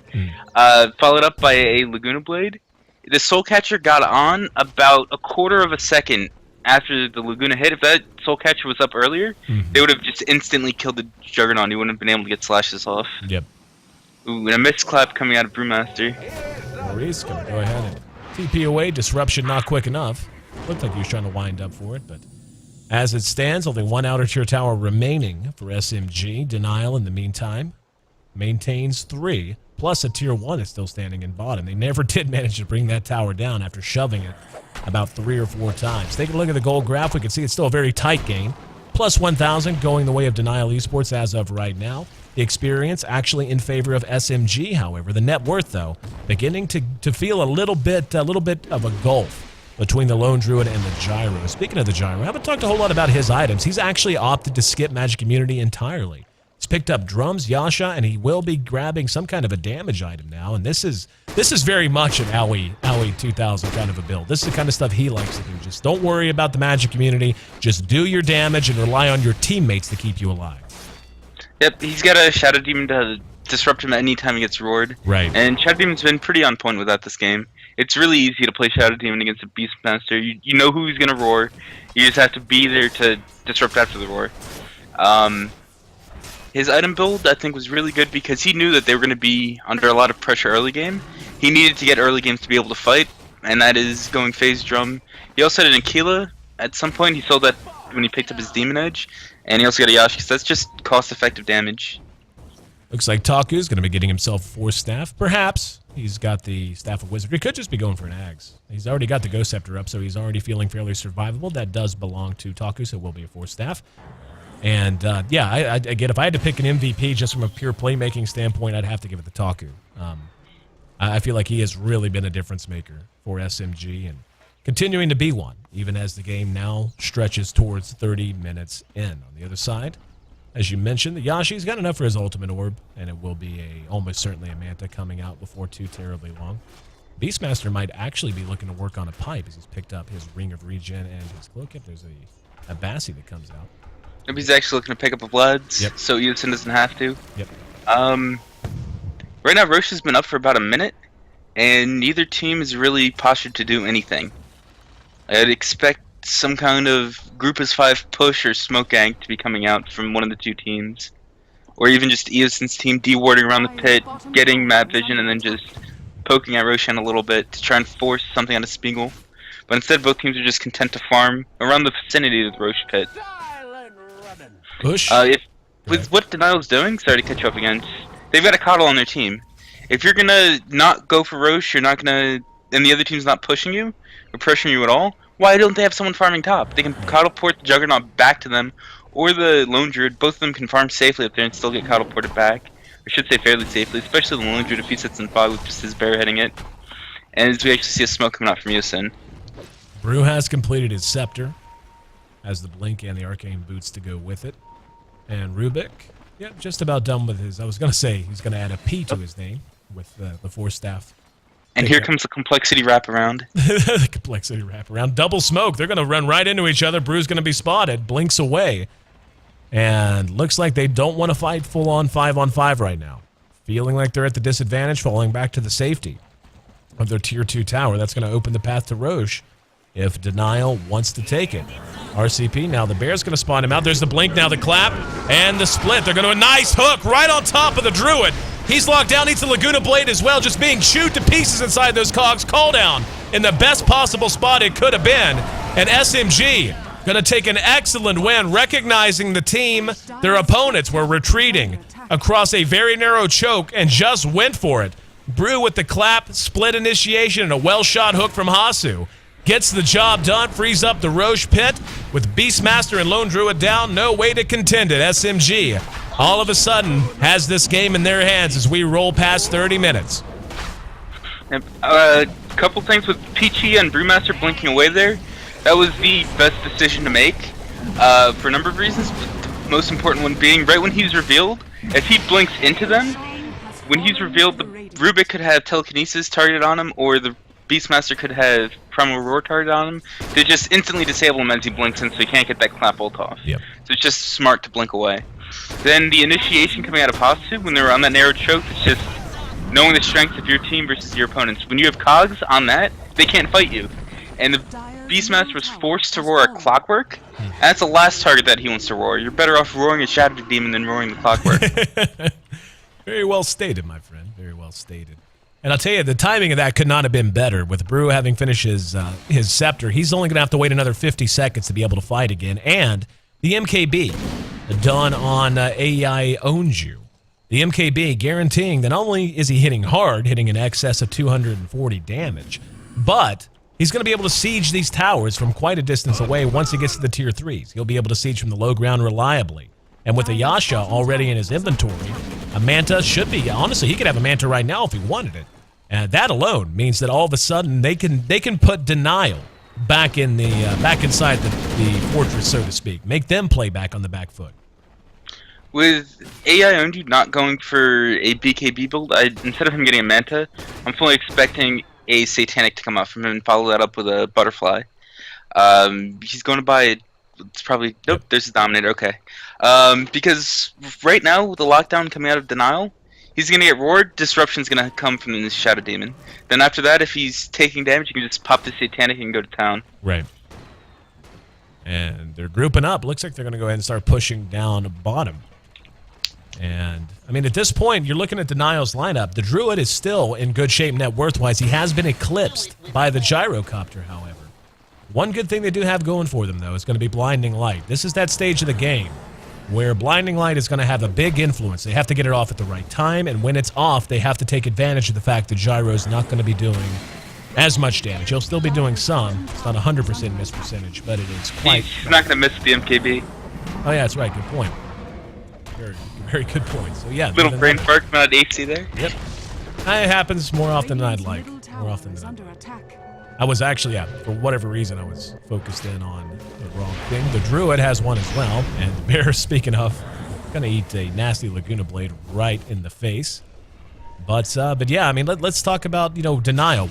followed up by a Laguna Blade. The Soul Catcher got on about a quarter of a second after the Laguna hit. If that Soul Catcher was up earlier, they would have just instantly killed the Juggernaut. He wouldn't have been able to get slashes off. Yep. Ooh, and a missed clap coming out of Brewmaster. Maurice going to go ahead and TP away. Disruption not quick enough. Looked like he was trying to wind up for it, but as it stands, only one outer tier tower remaining for SMG. Denial, in the meantime, maintains 3, plus a tier 1 is still standing in bottom. They never did manage to bring that tower down after shoving it about 3 or 4 times. Take a look at the gold graph. We can see it's still a very tight game. Plus 1,000 going the way of Denial Esports as of right now. The experience actually in favor of SMG, however. The net worth, though, beginning to feel a little bit of a gulf between the Lone Druid and the Gyro. Speaking of the Gyro, I haven't talked a whole lot about his items. He's actually opted to skip Magic Immunity entirely. He's picked up drums, Yasha, and he will be grabbing some kind of a damage item now. And this is This is very much an Owie 2000 kind of a build. This is the kind of stuff he likes to do. Just don't worry about the magic community. Just do your damage and rely on your teammates to keep you alive. Yep, he's got a Shadow Demon to disrupt him anytime he gets roared. Right. And Shadow Demon's been pretty on point with that this game. It's really easy to play Shadow Demon against a Beastmaster. You know who he's going to roar. You just have to be there to disrupt after the roar. His item build, I think, was really good because he knew that they were going to be under a lot of pressure early game. He needed to get early games to be able to fight, and that is going Phase Drum. He also had an Aquila at some point. He sold that when he picked up his Demon Edge. And he also got a Yashi, so that's just cost-effective damage. Looks like Taku's going to be getting himself 4 staff. Perhaps he's got the Staff of Wizardry. He could just be going for an Axe. He's already got the Ghost Scepter up, so he's already feeling fairly survivable. That does belong to Taku, so it will be a 4 staff. And, yeah, again, if I had to pick an MVP just from a pure playmaking standpoint, I'd have to give it to Taku. I feel like he has really been a difference maker for SMG and continuing to be one, even as the game now stretches towards 30 minutes in. On the other side, as you mentioned, the Yashi's got enough for his ultimate orb, and it will be almost certainly a Manta coming out before too terribly long. Beastmaster might actually be looking to work on a pipe as he's picked up his Ring of Regen and his cloak. Yep, there's a Bassi that comes out. Maybe he's actually looking to pick up a Bloods, yep. So Edison doesn't have to. Yep. Right now, Roche has been up for about a minute, and neither team is really postured to do anything. I'd expect some kind of group as 5 push or smoke gank to be coming out from one of the two teams. Or even just Edison's team de-warding around the pit, getting map vision, and then just poking at Roshan a little bit to try and force something out of Smeagol. But instead, both teams are just content to farm around the vicinity of the Roche pit. Push? With what Denial's doing, sorry to catch you up again, they've got a Coddle on their team. If you're going to not go for Roche, you're not going to, and the other team's not pushing you, or pressuring you at all, why don't they have someone farming top? They can Coddle port the Juggernaut back to them, or the Lone Druid. Both of them can farm safely up there and still get Coddle ported back. I should say fairly safely, especially the Lone Druid if he sits in fog with just his bear heading it. And as we actually see a smoke coming out from Yosin. Brew has completed his Scepter, has the Blink and the Arcane Boots to go with it. And Rubik, yeah, just about done with his, I was going to say, he's going to add a P to his name with the 4 staff. And here comes the complexity wraparound. The complexity wraparound. Double smoke. They're going to run right into each other. Brew's going to be spotted. Blinks away. And looks like they don't want to fight full-on 5-on-5 right now. Feeling like they're at the disadvantage, falling back to the safety of their Tier 2 tower. That's going to open the path to Roche if Denial wants to take it. RCP, now the Bear's going to spawn him out. There's the blink, now the clap, and the split. They're going to a nice hook right on top of the Druid. He's locked down, needs the Laguna Blade as well, just being chewed to pieces inside those cogs. Call down in the best possible spot it could have been. And SMG going to take an excellent win, recognizing the team, their opponents were retreating across a very narrow choke and just went for it. Brew with the clap, split initiation, and a well-shot hook from Hasu. Gets the job done, frees up the Roche pit. With Beastmaster and Lone Druid down, no way to contend it. SMG, all of a sudden, has this game in their hands as we roll past 30 minutes. A couple things with Peachy and Brewmaster blinking away there. That was the best decision to make for a number of reasons. The most important one being right when he's revealed, if he blinks into them, when he's revealed, the Rubik could have telekinesis targeted on him, or the Beastmaster could have Primal Roar targeted on him. They just instantly disable him as he blinks in, so he can't get that clap ult off. Yep. So it's just smart to blink away. Then the initiation coming out of Hasu, when they were on that narrow choke, it's just knowing the strength of your team versus your opponents. When you have cogs on that, they can't fight you. And the Beastmaster was forced to roar a Clockwork. And that's the last target that he wants to roar. You're better off roaring a Shadow Demon than roaring the Clockwork. Very well stated, my friend. Very well stated. And I'll tell you, the timing of that could not have been better. With Brew having finished his Scepter, he's only going to have to wait another 50 seconds to be able to fight again. And the MKB, done on AEI owns you. The MKB guaranteeing that not only is he hitting hard, hitting in excess of 240 damage, but he's going to be able to siege these towers from quite a distance away once he gets to the Tier 3s. He'll be able to siege from the low ground reliably. And with a Yasha already in his inventory, a Manta should be, honestly, he could have a Manta right now if he wanted it. And that alone means that all of a sudden they can put Denial back in the back inside the fortress, so to speak. Make them play back on the back foot. With AI Only not going for a BKB build, instead of him getting a Manta, I'm fully expecting a Satanic to come out from him and follow that up with a Butterfly. He's going to buy. It's probably nope. Yep. There's a Dominator. Okay. Because right now with the lockdown coming out of Denial, he's gonna get roared. Disruption's gonna come from this Shadow Demon. Then after that, if he's taking damage, you can just pop the Satanic and go to town. Right. And they're grouping up. Looks like they're going to go ahead and start pushing down bottom. And, I mean, at this point, you're looking at Denial's lineup. The Druid is still in good shape net worth-wise. He has been eclipsed by the Gyrocopter, however. One good thing they do have going for them, though, is going to be Blinding Light. This is that stage of the game where Blinding Light is going to have a big influence. They have to get it off at the right time, and when it's off, they have to take advantage of the fact that Gyro's not going to be doing as much damage. He'll still be doing some. It's not 100% miss percentage, but it is quite... He's not going to miss the MKB. Oh, yeah, that's right. Good point. Very, very good point. So, yeah. Little brain fart from out AC there. Yep. It happens more often than I'd like. More often than I'd like. I was actually, for whatever reason, I was focused in on the wrong thing. The Druid has one as well, and the Bear, speaking of, going to eat a nasty Laguna Blade right in the face. But yeah, I mean, let's talk about, Denial.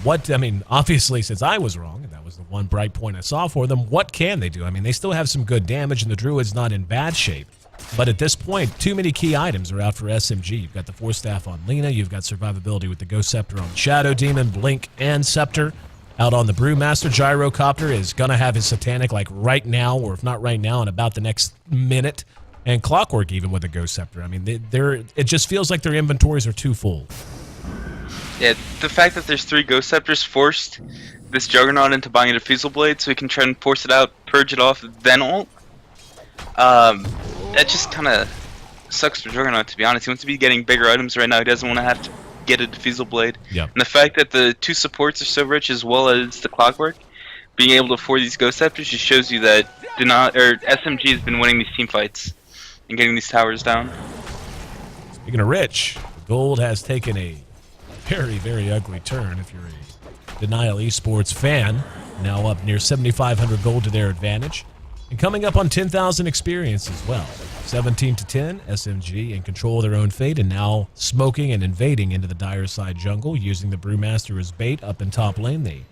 Obviously, since I was wrong, and that was the one bright point I saw for them, what can they do? I mean, they still have some good damage, and the Druid's not in bad shape. But at this point, too many key items are out for SMG. You've got the Force Staff on Lina, you've got survivability with the Ghost Scepter on Shadow Demon, Blink, and Scepter. Out on the Brewmaster, Gyrocopter is going to have his Satanic, like, right now, or if not right now, in about the next minute. And Clockwork even with a Ghost Scepter. I mean, it just feels like their inventories are too full. Yeah, the fact that there's 3 Ghost Scepters forced this Juggernaut into buying a Diffusal Blade so he can try and force it out, purge it off, then ult. That just kind of sucks for Juggernaut, to be honest. He wants to be getting bigger items right now. He doesn't want to have to get a Diffusal Blade. Yep. And the fact that the 2 supports are so rich as well as the Clockwork, being able to afford these Ghost Scepters just shows you that SMG has been winning these team fights and getting these towers down. Speaking of rich, gold has taken a very, very ugly turn if you're a Denial Esports fan. Now up near 7,500 gold to their advantage. And coming up on 10,000 experience as well. 17-10, SMG in control of their own fate, and now smoking and invading into the dire side jungle, using the Brewmaster as bait up in top lane. They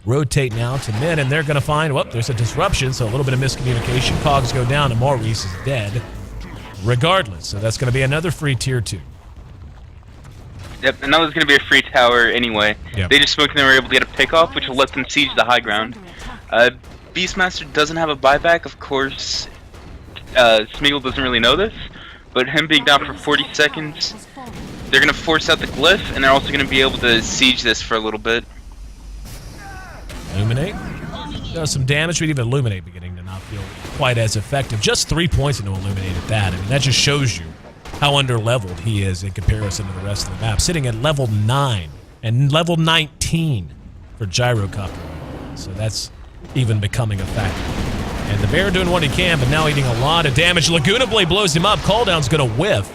rotate now to mid, and they're going to find, there's a disruption, so a little bit of miscommunication. Cogs go down, and Maurice is dead regardless. So that's going to be another free tier 2. Yep, and that was going to be a free tower anyway. Yep. They just smoked and they were able to get a pick off, which will let them siege the high ground. Beastmaster doesn't have a buyback, of course. Smeagol doesn't really know this, but him being down for 40 seconds, they're going to force out the glyph, and they're also going to be able to siege this for a little bit. Illuminate does some damage, but even Illuminate beginning to not feel quite as effective. Just 3 points into Illuminate at that. I mean, that just shows you how under-leveled he is in comparison to the rest of the map. Sitting at level 9 and level 19 for Gyrocopter. So that's even becoming a factor. And the Bear doing what he can, but now eating a lot of damage. Laguna Blade blows him up. Calldown's going to whiff.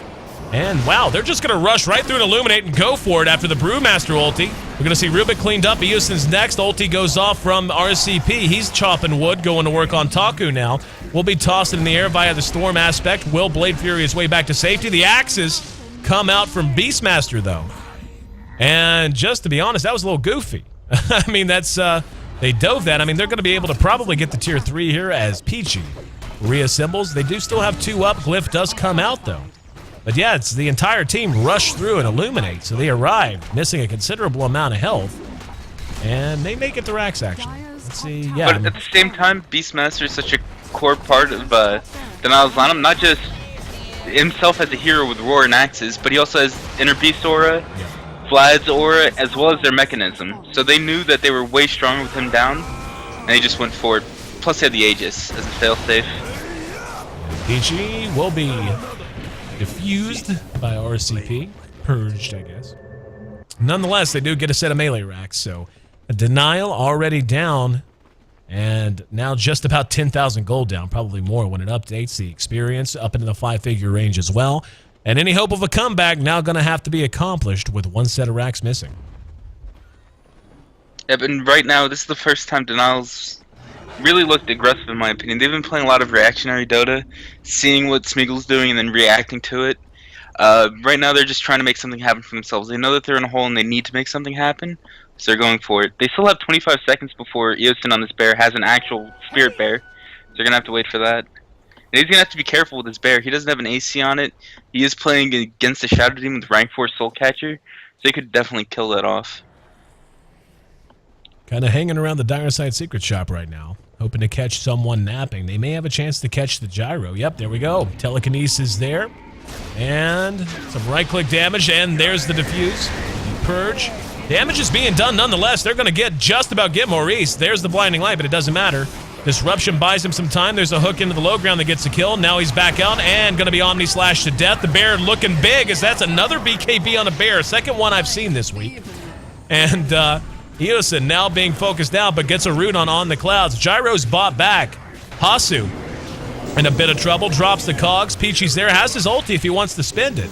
And wow, they're just going to rush right through and Illuminate and go for it after the Brewmaster ulti. We're going to see Rubik cleaned up. Euston's next. Ulti goes off from RCP. He's chopping wood, going to work on Taku now. Will be tossed in the air via the Storm aspect. Will Blade Fury his way back to safety. The axes come out from Beastmaster, though. And just to be honest, that was a little goofy. I mean, that's... they dove that. I mean, they're going to be able to probably get the tier 3 here as Peachy reassembles. They do still have 2 up. Glyph does come out, though. But yeah, it's the entire team rushed through and Illuminate, so they arrived, missing a considerable amount of health. And they may get the racks, actually. Let's see, yeah. But at the same time, Beastmaster is such a core part of Denial's lineup. Not just himself as a hero with Roar and Axes, but he also has Inner Beast Aura, Vlad's Aura, as well as their Mechanism. So they knew that they were way stronger with him down, and they just went for it. Plus, they had the Aegis as a failsafe. Peachy will be diffused by RCP. Purged, I guess. Nonetheless, they do get a set of melee racks, so a Denial already down, and now just about 10,000 gold down, probably more when it updates. The experience up into the 5-figure range as well. And any hope of a comeback now going to have to be accomplished with 1 set of racks missing. Yeah, but right now, this is the first time Denial's really looked aggressive in my opinion. They've been playing a lot of reactionary Dota, seeing what Smeagol's doing and then reacting to it. Right now they're just trying to make something happen for themselves. They know that they're in a hole and they need to make something happen, so they're going for it. They still have 25 seconds before Eosin on this bear has an actual spirit bear, so they're going to have to wait for that. And he's going to have to be careful with his bear. He doesn't have an AC on it. He is playing against the Shadow Demon with rank 4 Soul Catcher, so he could definitely kill that off. Kind of hanging around the Dire Side Secret Shop right now, hoping to catch someone napping. They may have a chance to catch the gyro. Yep, there we go. Telekinesis there. And some right-click damage, and there's the defuse. The purge. Damage is being done nonetheless. They're going to just about get Maurice. There's the blinding light, but it doesn't matter. Disruption buys him some time. There's a hook into the low ground that gets a kill. Now he's back out and going to be Omni Slash to death. The bear looking big, as that's another BKB on a bear. Second one I've seen this week. And Eosin now being focused out, but gets a root on the clouds. Gyro's bought back. Hasu in a bit of trouble, drops the cogs. Peachy's there, has his ulti if he wants to spend it.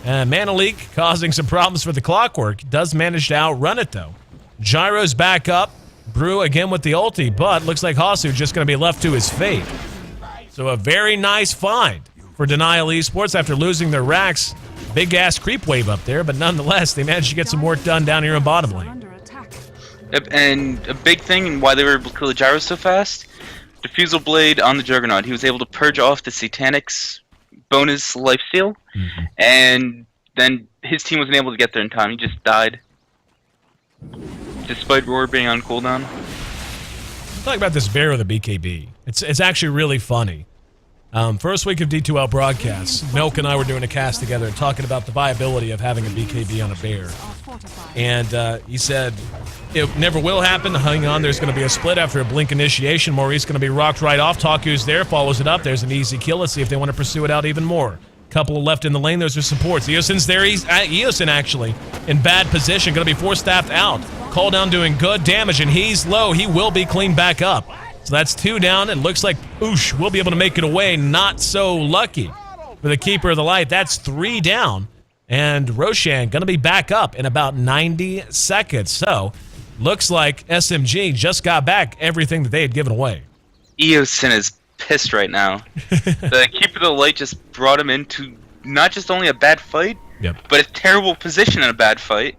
Mana leak causing some problems for the Clockwork. Does manage to outrun it, though. Gyro's back up. Brew again with the ulti, but looks like Hasu just going to be left to his fate. So a very nice find for Denial Esports after losing their racks. Big-ass creep wave up there, but nonetheless, they managed to get some work done down here in bottom lane. Yep, and a big thing in why they were able to kill the gyro so fast, Diffusal Blade on the Juggernaut. He was able to purge off the Satanic's bonus lifesteal, and then his team wasn't able to get there in time. He just died, despite Roar being on cooldown. Talk about this bear with a BKB. It's actually really funny. First week of D2L broadcasts, Milk and I were doing a cast together and talking about the viability of having a BKB on a bear. And he said, it never will happen. Hang on, there's going to be a split after a blink initiation. Maurice going to be rocked right off. Taku's there, follows it up. There's an easy kill. Let's see if they want to pursue it out even more. Couple left in the lane. Those are supports. Eosin's there. Eosin actually in bad position. Going to be force-staffed out. Call down doing good damage, and he's low. He will be cleaned back up. So that's 2 down. It looks like Oosh will be able to make it away. Not so lucky for the Keeper of the Light. That's 3 down. And Roshan going to be back up in about 90 seconds. So looks like SMG just got back everything that they had given away. Eosin is pissed right now. The Keeper of the Light just brought him into not just only a bad fight, but a terrible position in a bad fight.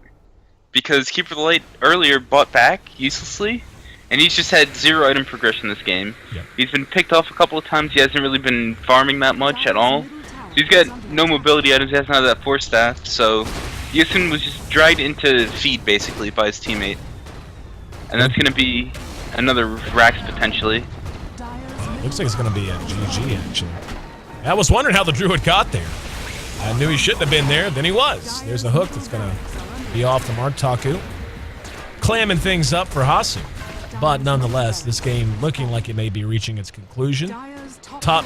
Because Keeper of the Light earlier bought back uselessly, and he's just had 0 item progression this game. He's been picked off a couple of times. He hasn't really been farming that much at all. He's got no mobility items. He has none of that force staff. So Eosin was just dragged into feed basically by his teammate, and that's going to be another Rax potentially. Looks like it's going to be a GG actually. I was wondering how the Druid got there. I knew he shouldn't have been there. Then he was. There's a hook that's going to be off the mark. Taku clamming things up for Hasu. But nonetheless, this game looking like it may be reaching its conclusion. Top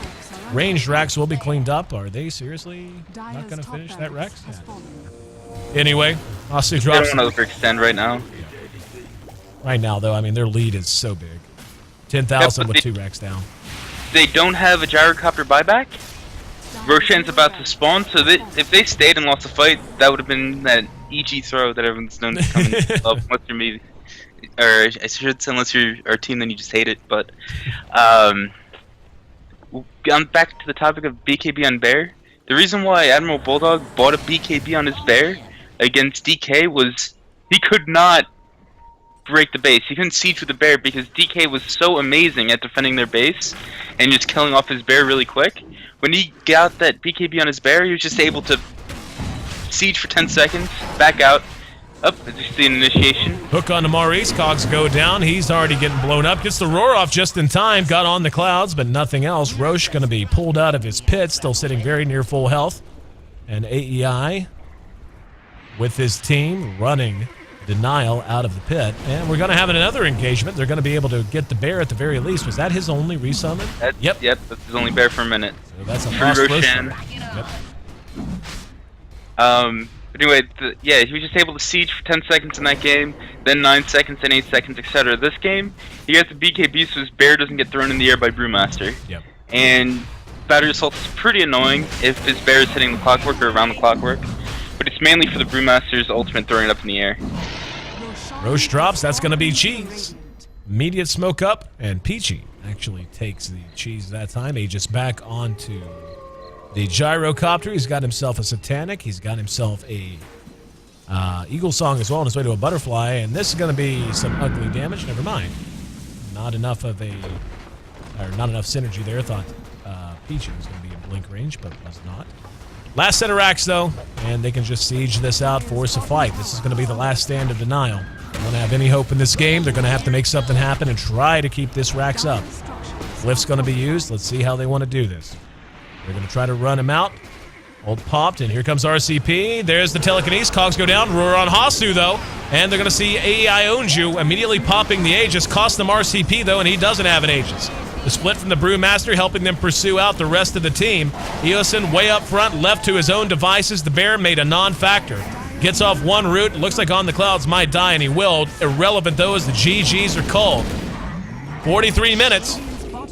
ranged Rax will be cleaned up. Are they seriously not going to finish that Rax? Yeah. Anyway, Hasu drops. They don't want to overextend right now. Right now, though, I mean, their lead is so big. 10,000 with 2 Rax down. They don't have a gyrocopter buyback. Roshan's about to spawn, so if they stayed and lost the fight, that would have been that EG throw that everyone's known to come and love, unless you're me. Or I should say, unless you're our team, then you just hate it. But back to the topic of BKB on Bear. The reason why Admiral Bulldog bought a BKB on his Bear against DK was he could not break the base. He couldn't siege with the Bear because DK was so amazing at defending their base and just killing off his Bear really quick. When he got that BKB on his Bear, he was just able to siege for 10 seconds, back out. Up, as you see an initiation. Hook on to Maurice. Cogs go down. He's already getting blown up. Gets the roar off just in time. Got on the clouds, but nothing else. Roche going to be pulled out of his pit. Still sitting very near full health. And AEI with his team running Denial out of the pit. And we're going to have another engagement. They're going to be able to get the Bear at the very least. Was that his only resummon? Yep, that's his only Bear for a minute. So that's a lost Roshan. Yep. Anyway, he was just able to siege for 10 seconds in that game, then 9 seconds, then 8 seconds, etc. This game, he gets the BKB so his Bear doesn't get thrown in the air by Brewmaster. Yep. And Battery Assault is pretty annoying if his Bear is hitting the Clockwork or around the Clockwork, but it's mainly for the Brewmaster's ultimate throwing it up in the air. Roche drops, that's going to be cheese. Immediate smoke up, and Peachy actually takes the cheese that time. Aegis back onto the gyrocopter. He's got himself a satanic. He's got himself a eagle song as well on his way to a butterfly, and this is going to be some ugly damage. Never mind. Not enough synergy there. Thought Peachy was going to be in blink range, but was not. Last set of racks, though, and they can just siege this out, force a fight. This is going to be the last stand of Denial. They don't have any hope in this game. They're going to have to make something happen and try to keep this racks up. Glyph's going to be used. Let's see how they want to do this. They're going to try to run him out. Ult popped, and here comes RCP. There's the telekinesis. Cogs go down. Roar on Hasu, though. And they're going to see AEI Onju immediately popping the Aegis. Cost them RCP, though, and he doesn't have an Aegis. The split from the Brewmaster helping them pursue out the rest of the team. Eosin way up front, left to his own devices. The Bear made a non-factor. Gets off one route. Looks like On the Clouds might die, and he will. Irrelevant, though, as the GGs are called. 43 minutes,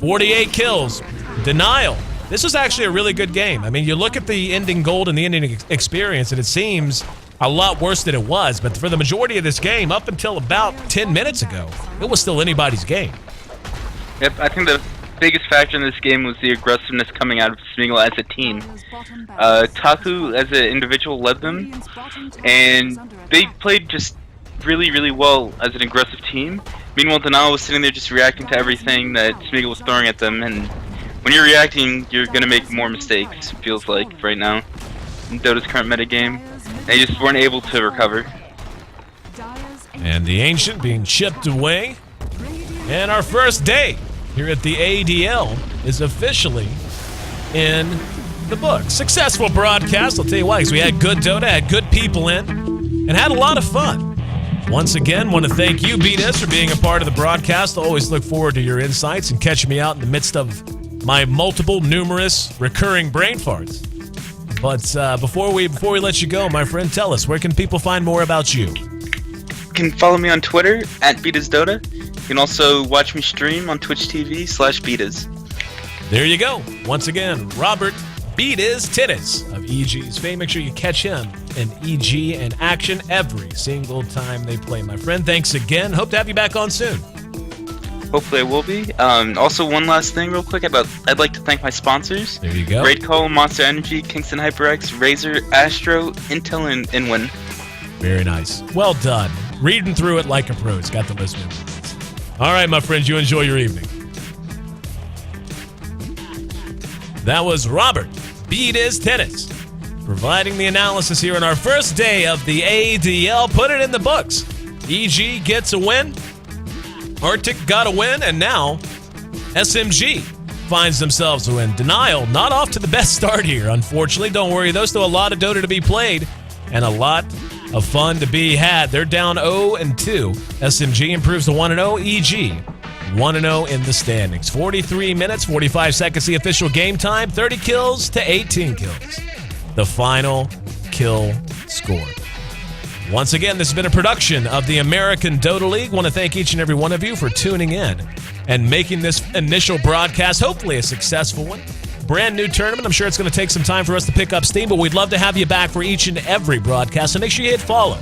48 kills. Denial. This was actually a really good game. I mean, you look at the ending gold and the ending experience, and it seems a lot worse than it was. But for the majority of this game, up until about 10 minutes ago, it was still anybody's game. Yep, I think the biggest factor in this game was the aggressiveness coming out of Smeagol as a team. Taku, as an individual, led them, and they played just really, really well as an aggressive team. Meanwhile, Denial was sitting there just reacting to everything that Smeagol was throwing at them, and when you're reacting, you're going to make more mistakes, it feels like, right now, in Dota's current metagame. They just weren't able to recover. And the Ancient being chipped away. And our first day here at the ADL is officially in the book. Successful broadcast, I'll tell you why, because we had good Dota, had good people in, and had a lot of fun. Once again, want to thank you, Beatus, for being a part of the broadcast. I always look forward to your insights and catching me out in the midst of my numerous, recurring brain farts. But before we let you go, my friend, tell us, where can people find more about you? You can follow me on Twitter, @BeatusDota. You can also watch me stream on Twitch TV/Beatus. There you go. Once again, Robert Beatus Tennis of EG's fame. Make sure you catch him in EG in action every single time they play. My friend, thanks again. Hope to have you back on soon. Hopefully I will be. Also, one last thing real quick. I'd like to thank my sponsors. There you go. Raid Call, Monster Energy, Kingston HyperX, Razer, Astro, Intel, and Inwin. Very nice. Well done. Reading through it like a pro. It's got the list membered. All right, my friends, you enjoy your evening. That was Robert Beatus Tennis providing the analysis here on our first day of the ADL. Put it in the books. EG gets a win. Arctic got a win, and now SMG finds themselves a win. Denial not off to the best start here, unfortunately. Don't worry, there's still a lot of Dota to be played and a lot of fun to be had. They're down 0-2. SMG improves to 1-0. EG 1-0 in the standings. 43 minutes, 45 seconds the official game time. 30 kills to 18 kills. The final kill score. Once again, this has been a production of the American Dota League. I want to thank each and every one of you for tuning in and making this initial broadcast hopefully a successful one. Brand new tournament. I'm sure it's going to take some time for us to pick up steam, but we'd love to have you back for each and every broadcast. So make sure you hit follow.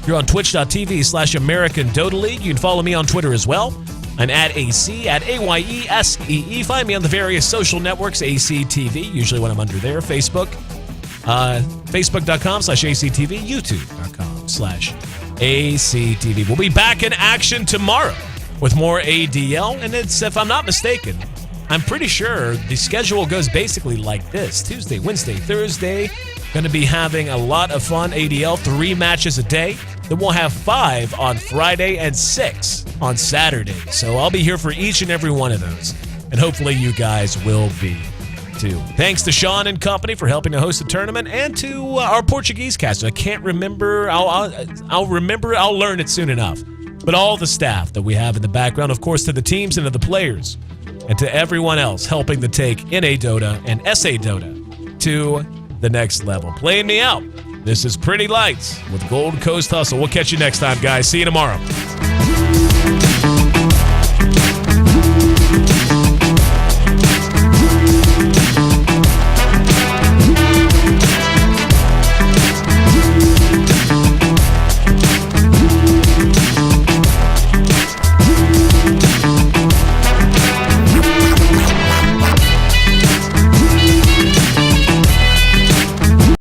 You're on twitch.tv/American Dota League. You can follow me on Twitter as well. I'm @AC, @AYESEE. Find me on the various social networks, ACTV, usually when I'm under there. Facebook, Facebook.com/ACTV, YouTube.com/ACTV. We'll be back in action tomorrow with more ADL, and it's, if I'm not mistaken, I'm pretty sure the schedule goes basically like this. Tuesday, Wednesday, Thursday, going to be having a lot of fun ADL, 3 matches a day. Then we'll have 5 on Friday and 6 on Saturday. So I'll be here for each and every one of those, and hopefully you guys will be too. Thanks to Sean and company for helping to host the tournament, and to our Portuguese caster. I can't remember. I'll remember. I'll learn it soon enough. But all the staff that we have in the background, of course, to the teams and to the players, and to everyone else helping to take NA Dota and SA Dota to the next level. Playing me out. This is Pretty Lights with Gold Coast Hustle. We'll catch you next time, guys. See you tomorrow.